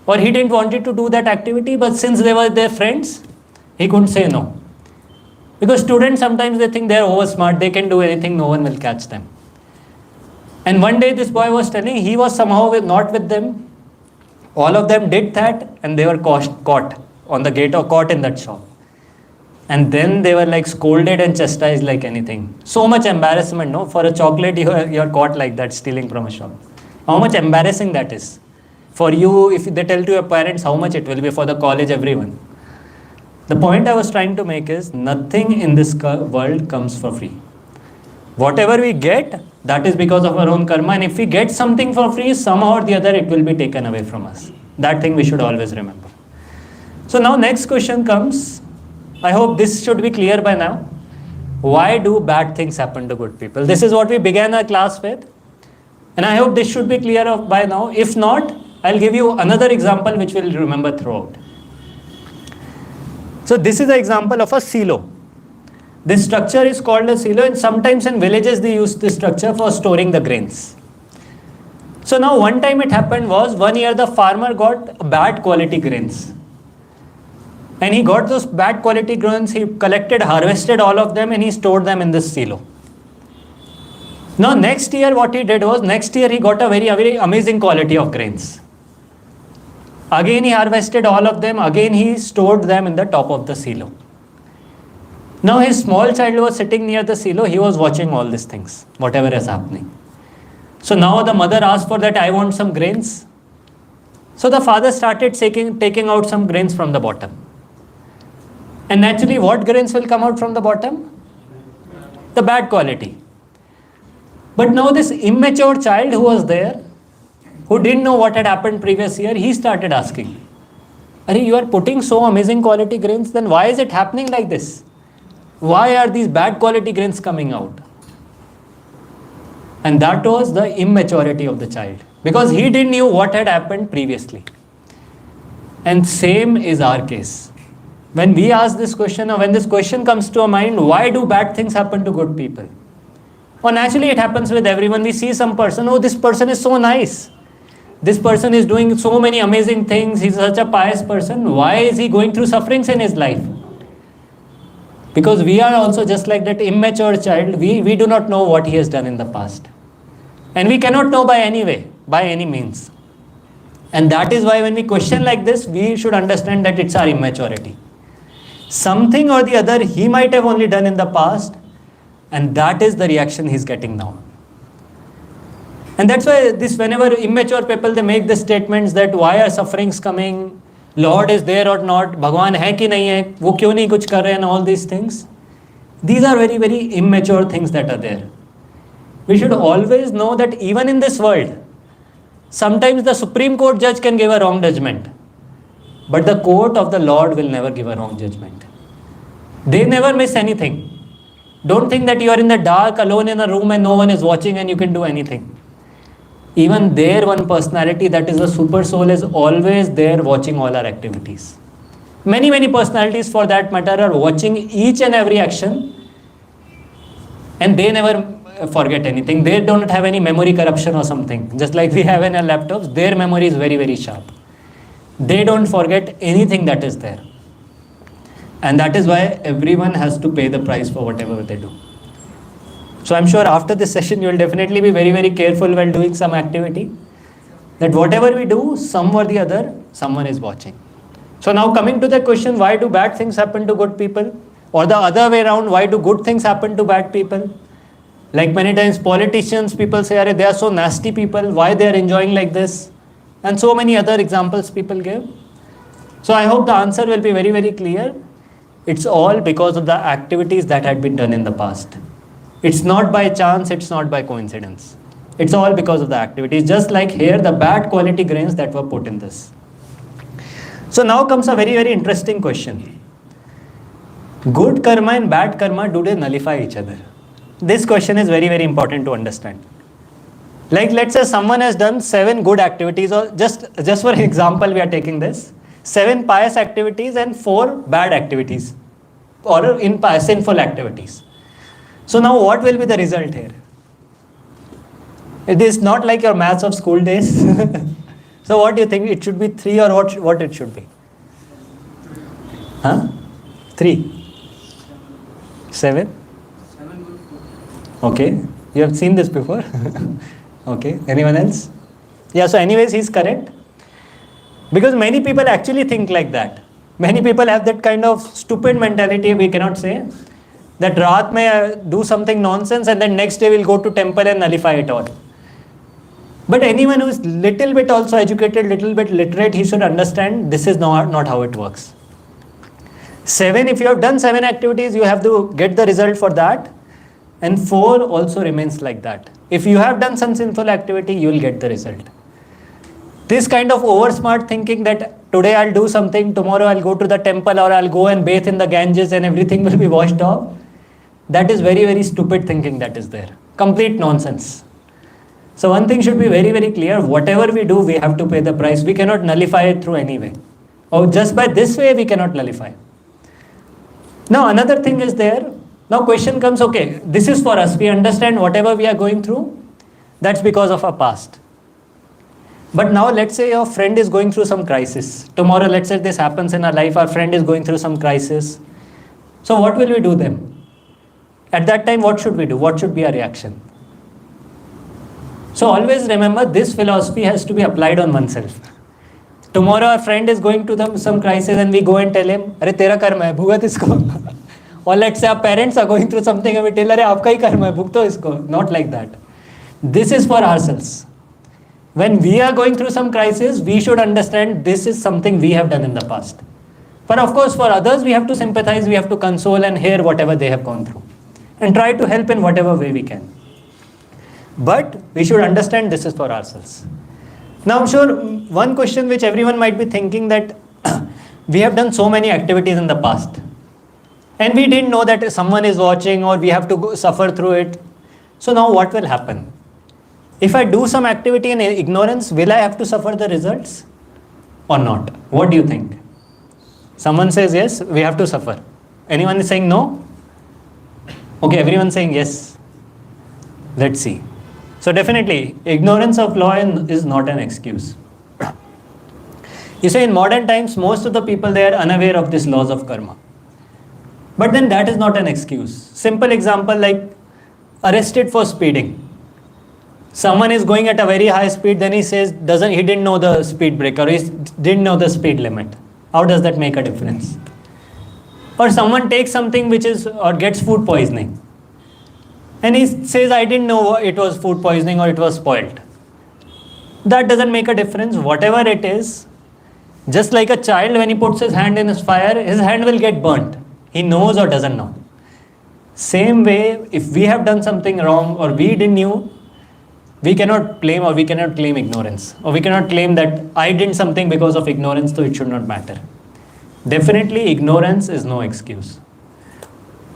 Or he didn't want to do that activity, but since they were their friends, he couldn't say no. Because students, sometimes they think they're over smart, they can do anything, no one will catch them. And one day this boy was telling, he was somehow not with them. All of them did that and they were caught on the gate or caught in that shop. And then they were like scolded and chastised like anything. So much embarrassment, no? For a chocolate, you're caught like that, stealing from a shop. How much embarrassing that is. For you, if they tell to your parents, how much it will be for the college, everyone. The point I was trying to make is, nothing in this world comes for free. Whatever we get, that is because of our own karma. And if we get something for free, somehow or the other, it will be taken away from us. That thing we should always remember. So now next question comes, I hope this should be clear by now. Why do bad things happen to good people? This is what we began our class with. And I hope this should be clear by now. If not, I'll give you another example which we'll remember throughout. So this is an example of a silo. This structure is called a silo, and sometimes in villages they use this structure for storing the grains. So now one time it happened was, one year the farmer got bad quality grains. And he got those bad quality grains, he collected, harvested all of them, and he stored them in this silo. Now next year what he did was, next year he got a very amazing quality of grains. Again he harvested all of them, again he stored them in the top of the silo. Now his small child was sitting near the silo, he was watching all these things, whatever is happening. So now the mother asked for that, I want some grains. So the father started taking out some grains from the bottom. And naturally, what grains will come out from the bottom? The bad quality. But now this immature child who was there, who didn't know what had happened previous year, he started asking, Are you are putting so amazing quality grains, then why is it happening like this? Why are these bad quality grains coming out? And that was the immaturity of the child, because he didn't know what had happened previously. And same is our case. When we ask this question, or when this question comes to our mind, why do bad things happen to good people? Or naturally it happens with everyone. We see some person, oh, this person is so nice. This person is doing so many amazing things. He's such a pious person. Why is he going through sufferings in his life? Because we are also just like that immature child. We do not know what he has done in the past. And we cannot know by any way, by any means. And that is why when we question like this, we should understand that it's our immaturity. Something or the other he might have only done in the past, and that is the reaction he's getting now. And that's why whenever immature people, they make the statements that why are sufferings coming, Lord is there or not, Bhagwan hai ki nahi hai, wo kyun nahi kuch kar rahe, and all these things. These are very immature things that are there. We should always know that even in this world, sometimes the Supreme Court judge can give a wrong judgment. But the court of the Lord will never give a wrong judgment. They never miss anything. Don't think that you are in the dark, alone in a room and no one is watching and you can do anything. Even there, one personality, that is the super soul, is always there watching all our activities. Many personalities for that matter are watching each and every action, and they never forget anything. They don't have any memory corruption or something. Just like we have in our laptops, their memory is very sharp. They don't forget anything that is there. And that is why everyone has to pay the price for whatever they do. So I'm sure after this session, you will definitely be very careful while doing some activity. That whatever we do, some or the other, someone is watching. So now coming to the question, why do bad things happen to good people? Or the other way around, why do good things happen to bad people? Like many times politicians, people say, they are so nasty people, why they are enjoying like this? And so many other examples people give. So I hope the answer will be very clear. It's all because of the activities that had been done in the past. It's not by chance, it's not by coincidence. It's all because of the activities. Just like here, the bad quality grains that were put in this. So now comes a very interesting question. Good karma and bad karma, do they nullify each other? This question is very important to understand. Like let's say someone has done 7 good activities, or just for example we are taking this, 7 pious activities and 4 bad activities, or sinful activities. So now what will be the result here? It is not like your maths of school days. So what do you think? It should be 3 or what it should be? 3? 7? Okay. You have seen this before? Okay. Anyone else? Yeah, so anyways, he's correct. Because many people actually think like that. Many people have that kind of stupid mentality, we cannot say, that Raat may do something nonsense and then next day we'll go to temple and nullify it all. But anyone who is little bit also educated, little bit literate, he should understand this is not how it works. 7, if you have done 7 activities, you have to get the result for that. And 4 also remains like that. If you have done some sinful activity, you will get the result. This kind of over smart thinking that today I'll do something, tomorrow I'll go to the temple or I'll go and bathe in the Ganges and everything will be washed off. That is very, very stupid thinking that is there. Complete nonsense. So one thing should be very, very clear. Whatever we do, we have to pay the price. We cannot nullify it through any way. Or just by this way, we cannot nullify. Now another thing is there. Now question comes, okay, this is for us. We understand whatever we are going through, that's because of our past. But now let's say your friend is going through some crisis. Tomorrow, let's say this happens in our life, our friend is going through some crisis. So what will we do then? At that time, what should we do? What should be our reaction? So always remember, this philosophy has to be applied on oneself. Tomorrow our friend is going to some crisis and we go and tell him, "Arey tera karma hai, bhugat isko." Or let's say our parents are going through something and we tell, "Arey aapka hi karma hai, bhugto isko." Not like that. This is for ourselves. When we are going through some crisis, we should understand this is something we have done in the past. But of course, for others, we have to sympathize, we have to console and hear whatever they have gone through. And try to help in whatever way we can. But we should understand this is for ourselves. Now I'm sure one question which everyone might be thinking that we have done so many activities in the past. And we didn't know that someone is watching or we have to go suffer through it. So now what will happen? If I do some activity in ignorance, will I have to suffer the results or not? What do you think? Someone says yes, we have to suffer. Anyone is saying no? Okay, everyone saying yes. Let's see. So definitely, ignorance of law is not an excuse. You see, in modern times, most of the people, they are unaware of these laws of karma. But then that is not an excuse. Simple example like arrested for speeding. Someone is going at a very high speed, then he says he didn't know the speed breaker, he didn't know the speed limit. How does that make a difference? Or someone takes something or gets food poisoning. And he says, I didn't know it was food poisoning or it was spoiled. That doesn't make a difference. Whatever it is, just like a child, when he puts his hand in his fire, his hand will get burnt. He knows or doesn't know. Same way, if we have done something wrong or we didn't know, we cannot claim ignorance. Or we cannot claim that I did something because of ignorance, so it should not matter. Definitely, ignorance is no excuse.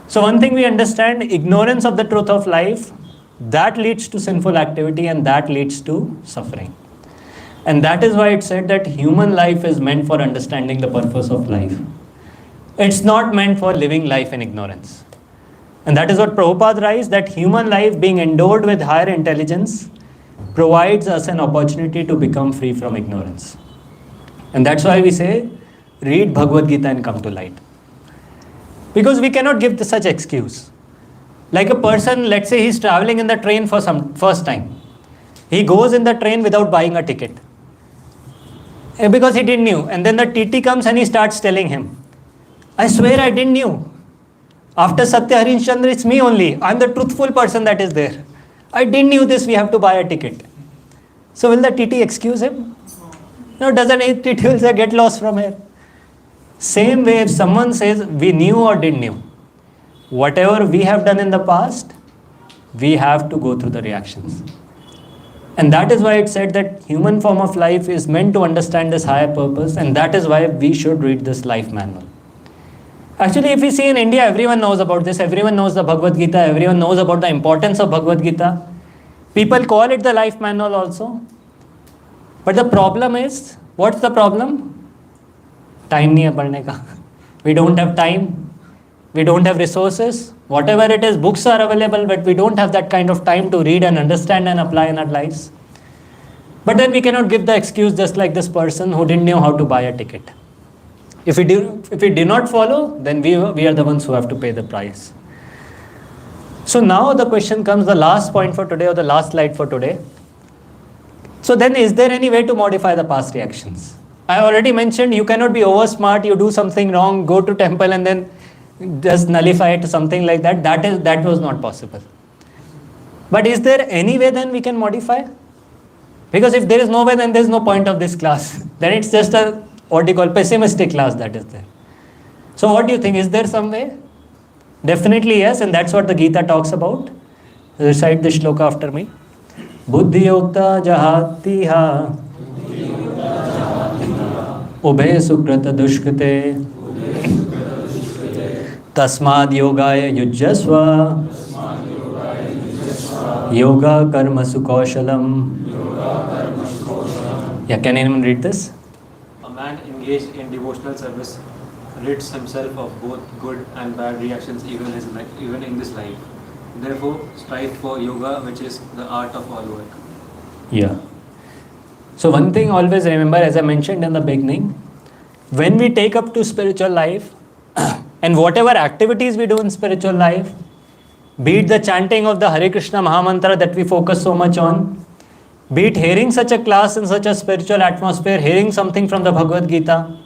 So one thing we understand, ignorance of the truth of life, that leads to sinful activity and that leads to suffering. And that is why it said that human life is meant for understanding the purpose of life. It's not meant for living life in ignorance. And that is what Prabhupada writes, that human life being endowed with higher intelligence provides us an opportunity to become free from ignorance. And that's why we say, read Bhagavad Gita and come to light. Because we cannot give such excuse. Like a person, let's say he's traveling in the train for some first time. He goes in the train without buying a ticket. Because he didn't know. And then the TT comes and he starts telling him, I swear I didn't know. After Satya Harishchandra, it's me only. I'm the truthful person that is there. I didn't know this, we have to buy a ticket. So will the TT excuse him? No, doesn't it? TT will say, get lost from here. Same way, if someone says we knew or didn't know, whatever we have done in the past, we have to go through the reactions. And that is why it said that human form of life is meant to understand this higher purpose, and that is why we should read this life manual. Actually, if we see in India, everyone knows about this, everyone knows the Bhagavad Gita, everyone knows about the importance of Bhagavad Gita. People call it the life manual also. But the problem is, what's the problem? Time nahi hai padhne ka. We don't have time. We don't have resources. Whatever it is, books are available, but we don't have that kind of time to read and understand and apply in our lives. But then we cannot give the excuse just like this person who didn't know how to buy a ticket. If we did not follow, then we are the ones who have to pay the price. So now the question comes, the last point for today or the last slide for today. So then is there any way to modify the past reactions? I already mentioned you cannot be over smart, you do something wrong, go to temple and then just nullify it, something like that. That was not possible. But is there any way then we can modify? Because if there is no way, then there is no point of this class. Then it's just a what you call pessimistic class that is there. So what do you think? Is there some way? Definitely yes, and that's what the Gita talks about. Recite the shloka after me. Buddhi yokta jahatiha उभय सुकृत दुष्कृते तस्माद् योगाय युज्यस्व योगा कर्म सुकौशलम. Yeah, can anyone read this? A man engaged in devotional service rids himself of both good and bad reactions even in this life. Therefore, strive for yoga, which is the art of all work. Yeah. So one thing always remember, as I mentioned in the beginning, when we take up to spiritual life and whatever activities we do in spiritual life, be it the chanting of the Hare Krishna Mahamantra that we focus so much on, be it hearing such a class in such a spiritual atmosphere, hearing something from the Bhagavad Gita,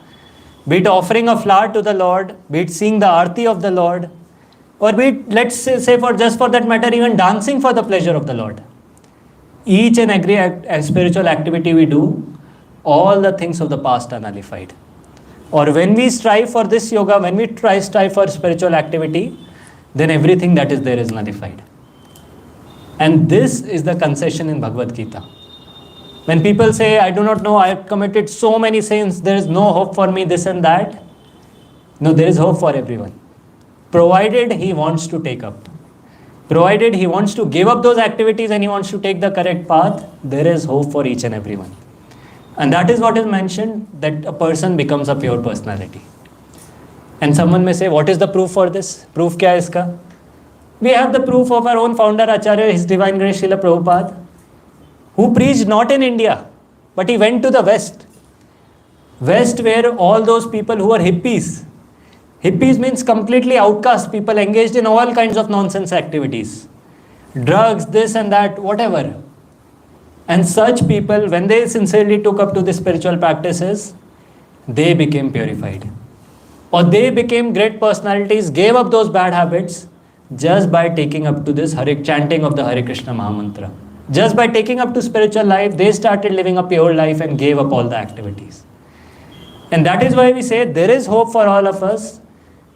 be it offering a flower to the Lord, be it seeing the Aarti of the Lord, or be it, let's say for just for that matter, even dancing for the pleasure of the Lord. Each and every spiritual activity we do, all the things of the past are nullified. Or when we strive for this yoga, when we strive for spiritual activity, then everything that is there is nullified. And this is the concession in Bhagavad Gita. When people say, I do not know, I have committed so many sins, there is no hope for me, this and that. No, there is hope for everyone. Provided he wants to take up. Provided he wants to give up those activities and he wants to take the correct path, there is hope for each and everyone. And that is what is mentioned, that a person becomes a pure personality. And someone may say, what is the proof for this? Proof kya hai iska? We have the proof of our own founder, Acharya, His Divine Grace Srila Prabhupada, who preached not in India, but he went to the West. West, where all those people who are hippies. Hippies means completely outcast people engaged in all kinds of nonsense activities. Drugs, this and that, whatever. And such people, when they sincerely took up to the spiritual practices, they became purified. Or they became great personalities, gave up those bad habits just by taking up to this chanting of the Hare Krishna Mahamantra. Just by taking up to spiritual life, they started living a pure life and gave up all the activities. And that is why we say there is hope for all of us,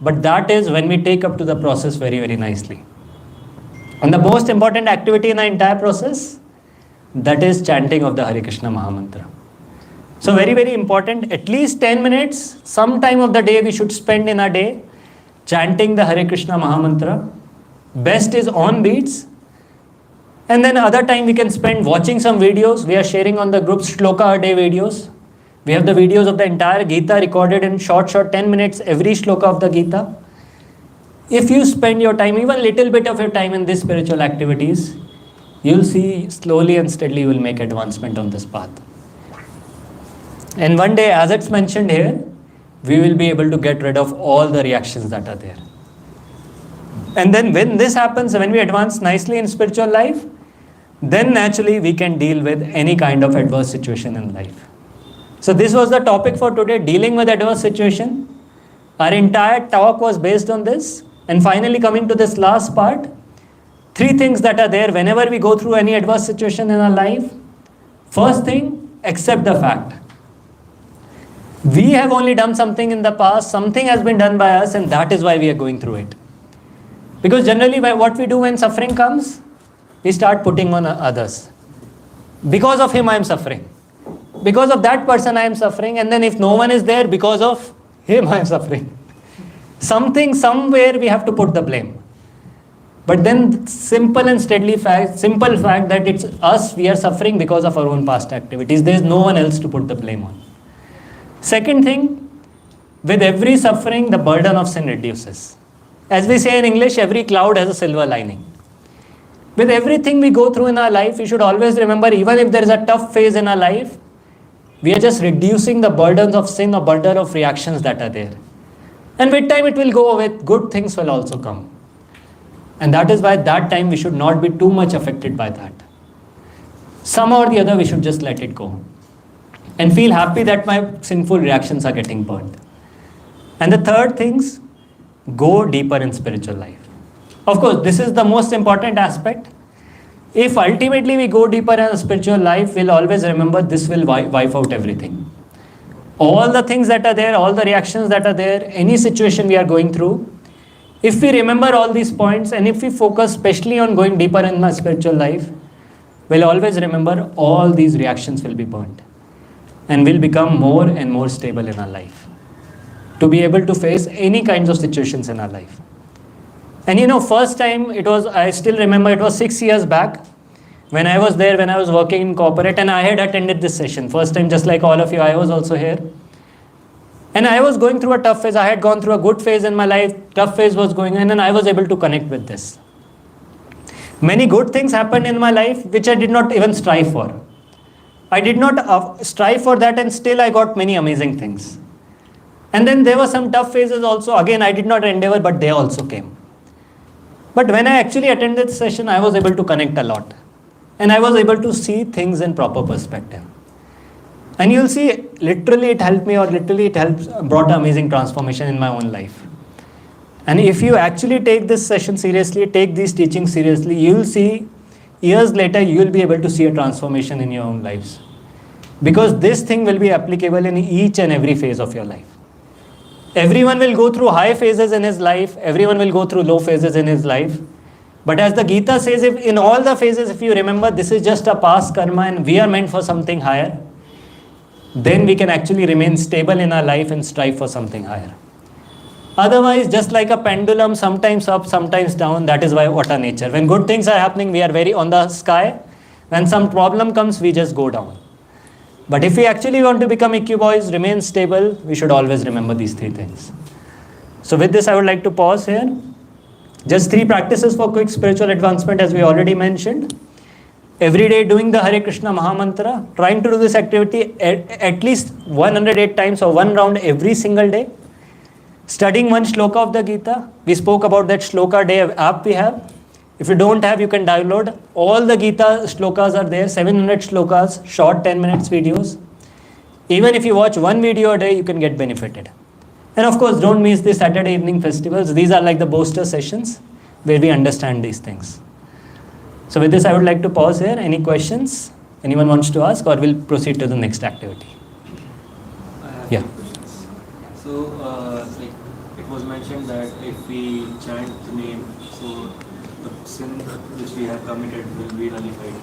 but that is when we take up to the process very, very nicely. And the most important activity in the entire process, that is chanting of the Hare Krishna Mahamantra. So very, very important, at least 10 minutes, some time of the day we should spend in a day chanting the Hare Krishna Mahamantra. Best is on beats. And then other time we can spend watching some videos. We are sharing on the group Shloka a day videos. We have the videos of the entire Gita recorded in short 10 minutes, every Shloka of the Gita. If you spend your time, even little bit of your time in these spiritual activities, you'll see slowly and steadily you will make advancement on this path. And one day, as it's mentioned here, we will be able to get rid of all the reactions that are there. And then when this happens, when we advance nicely in spiritual life, then naturally we can deal with any kind of adverse situation in life. So this was the topic for today, dealing with adverse situation. Our entire talk was based on this. And finally coming to this last part, 3 things that are there whenever we go through any adverse situation in our life. First thing, accept the fact. We have only done something in the past, something has been done by us, and that is why we are going through it. Because generally what we do when suffering comes, we start putting on others. Because of him I am suffering. Because of that person I am suffering, and then if no one is there, because of him I am suffering. Something, somewhere we have to put the blame. But then simple fact that it's us, we are suffering because of our own past activities. There is no one else to put the blame on. Second thing, with every suffering, the burden of sin reduces. As we say in English, every cloud has a silver lining. With everything we go through in our life, we should always remember, even if there is a tough phase in our life, we are just reducing the burdens of sin or burden of reactions that are there. And with time it will go away, good things will also come. And that is why that time we should not be too much affected by that. Somehow or the other we should just let it go. And feel happy that my sinful reactions are getting burnt. And the third things, go deeper in spiritual life. Of course, this is the most important aspect. If ultimately we go deeper in spiritual life, we'll always remember this will wipe out everything. All the things that are there, all the reactions that are there, any situation we are going through, if we remember all these points and if we focus especially on going deeper in my spiritual life, we'll always remember all these reactions will be burnt. and will become more and more stable in our life, to be able to face any kinds of situations in our life. And first time I still remember, it was 6 years back when I was there, when I was working in corporate, and I had attended this session. First time, just like all of you, I was also here. And I was going through a tough phase. I had gone through a good phase in my life, tough phase was going on, and I was able to connect with this. Many good things happened in my life which I did not even strive for. I did not strive for that, and still I got many amazing things. And then there were some tough phases also. Again, I did not endeavor, but they also came. But when I actually attended the session, I was able to connect a lot. And I was able to see things in proper perspective. And you'll see, literally it helped me, or literally it brought amazing transformation in my own life. And if you actually take this session seriously, take these teachings seriously, you'll see, years later, you'll be able to see a transformation in your own lives. Because this thing will be applicable in each and every phase of your life. Everyone will go through high phases in his life. Everyone will go through low phases in his life. But as the Gita says, if in all the phases, if you remember, this is just a past karma and we are meant for something higher, then we can actually remain stable in our life and strive for something higher. Otherwise, just like a pendulum, sometimes up, sometimes down, that is what our nature. When good things are happening, we are very on the sky. When some problem comes, we just go down. But if we actually want to become equipoised, remain stable, we should always remember these three things. So with this, I would like to pause here. Just 3 practices for quick spiritual advancement, as we already mentioned. Every day doing the Hare Krishna Mahamantra, trying to do this activity at least 108 times or 1 round every single day. Studying 1 shloka of the Gita. We spoke about that shloka day app we have. If you don't have, you can download. All the Gita shlokas are there, 700 shlokas, short 10 minutes videos. Even if you watch 1 video a day, you can get benefited. And of course, don't miss the Saturday evening festivals. These are like the booster sessions where we understand these things. So with this, I would like to pause here. Any questions? Anyone wants to ask, or we'll proceed to the next activity? I have Yeah. two questions. So, like it was mentioned that if we chant the name, so the sin which we have committed will be nullified.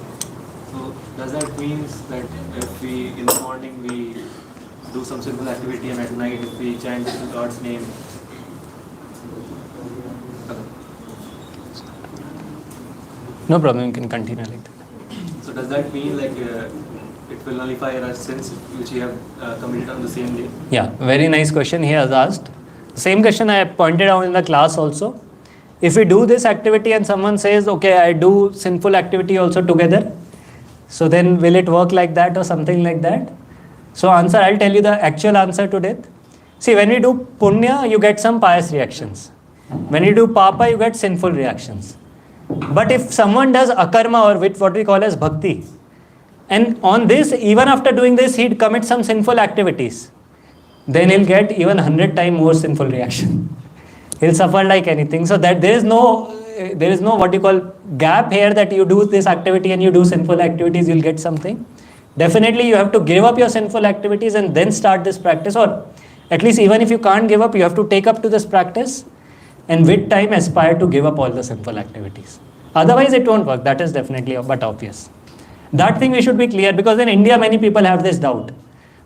So does that mean that if we in the morning we do some simple activity and at night if we chant God's name? No problem, you can continue like that. So does that mean like it will nullify our sins which we have committed on the same day? Yeah, very nice question he has asked. Same question I pointed out in the class also. If we do this activity and someone says, okay, I do sinful activity also together, so then will it work like that or something like that? So answer, I'll tell you the actual answer to that. See, when we do punya, you get some pious reactions. When you do papa, you get sinful reactions. But if someone does akarma, or with what we call as bhakti, and on this, even after doing this, he'd commit some sinful activities, then he'll get even 100 times more sinful reaction. He'll suffer like anything. So that there is no what you call gap here, that you do this activity and you do sinful activities, you'll get something. Definitely you have to give up your sinful activities and then start this practice, or at least even if you can't give up, you have to take up to this practice and with time aspire to give up all the sinful activities. Otherwise it won't work. That is definitely but obvious. That thing we should be clear, because in India many people have this doubt.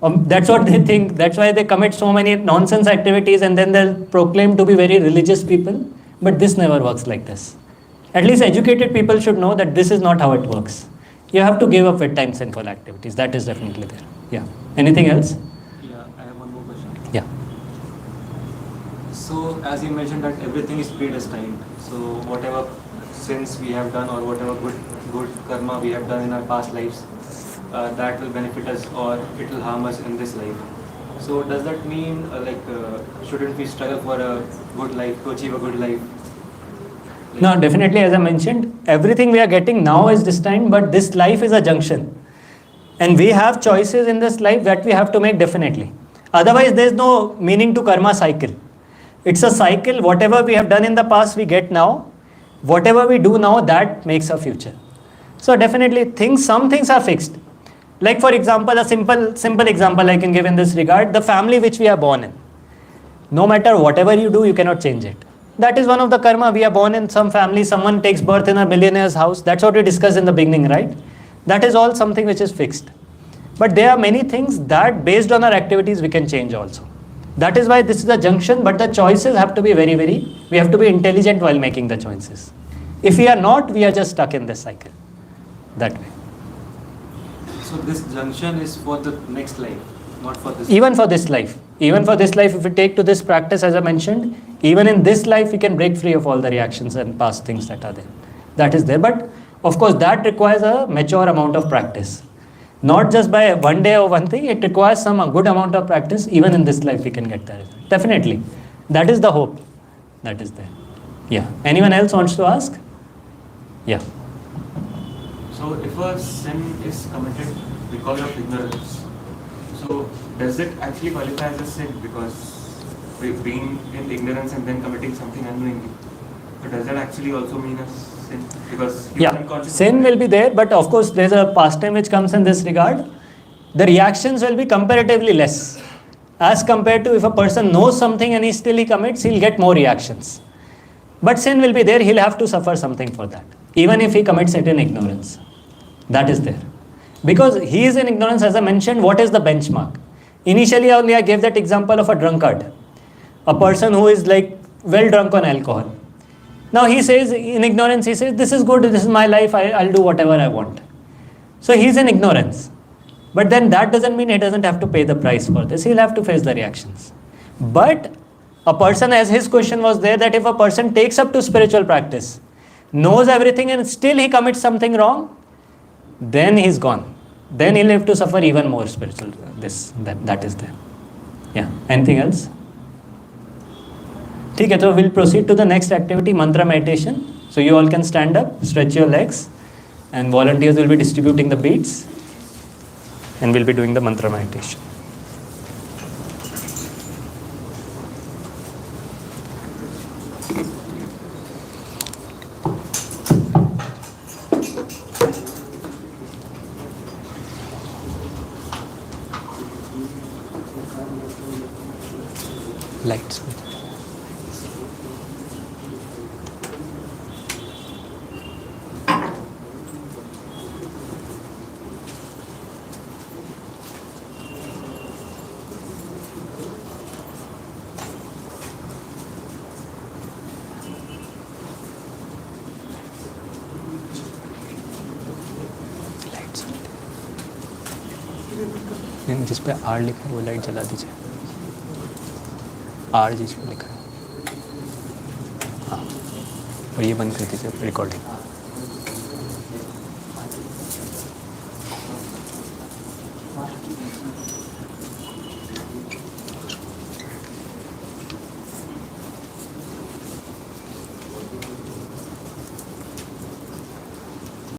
That's what they think. That's why they commit so many nonsense activities and then they'll proclaim to be very religious people. But this never works like this. At least educated people should know that this is not how it works. You have to give up with time sinful activities. That is definitely there. Yeah. Anything else? Yeah, I have one more question. Yeah. So as you mentioned that everything is predestined. So whatever sins we have done or whatever good karma we have done in our past lives, that will benefit us or it will harm us in this life. So does that mean shouldn't we struggle for a good life, to achieve a good life? No, definitely, as I mentioned, everything we are getting now is destined, but this life is a junction. And we have choices in this life that we have to make definitely. Otherwise, there is no meaning to karma cycle. It's a cycle. Whatever we have done in the past, we get now. Whatever we do now, that makes our future. So definitely, some things are fixed. Like for example, a simple example I can give in this regard, the family which we are born in. No matter whatever you do, you cannot change it. That is one of the karma. We are born in some family, someone takes birth in a millionaire's house. That's what we discussed in the beginning, right? That is all something which is fixed. But there are many things that based on our activities we can change also. That is why this is a junction, but the choices have to be we have to be intelligent while making the choices. If we are not, we are just stuck in this cycle. That way. So this junction is for the next life, not for this. Even for this life. Even for this life, if we take to this practice, as I mentioned, even in this life, we can break free of all the reactions and past things that are there. That is there. But of course, that requires a mature amount of practice. Not just by one day or one thing, it requires some good amount of practice. Even in this life, we can get there. Definitely. That is the hope. That is there. Yeah. Anyone else wants to ask? Yeah. So if a sin is committed because of ignorance, so does it actually qualify as a sin because being in ignorance and then committing something unknowingly? So does that actually also mean a sin? Because sin will be there, but of course there is a pastime which comes in this regard. The reactions will be comparatively less as compared to if a person knows something and he commits, he'll get more reactions. But sin will be there, he'll have to suffer something for that, even if he commits it in ignorance. That is there. Because he is in ignorance, as I mentioned, what is the benchmark? Initially only I gave that example of a drunkard, a person who is like well drunk on alcohol. Now he says, in ignorance, he says, this is good, this is my life, I'll do whatever I want. So he's in ignorance. But then that doesn't mean he doesn't have to pay the price for this, he'll have to face the reactions. But a person, as his question was there, that if a person takes up to spiritual practice, knows everything and still he commits something wrong, then he's gone. Then he'll have to suffer even more spiritual, that is there. Yeah, anything else? Okay, so we'll proceed to the next activity, mantra meditation. So you all can stand up, stretch your legs, and volunteers will be distributing the beads, and we'll be doing the mantra meditation. Lights. जिस पे are लिखा है वो light जला दीजिए. Are जिस पे लिखा है, हाँ, और ये बंद कर दीजिए रिकॉर्डिंग.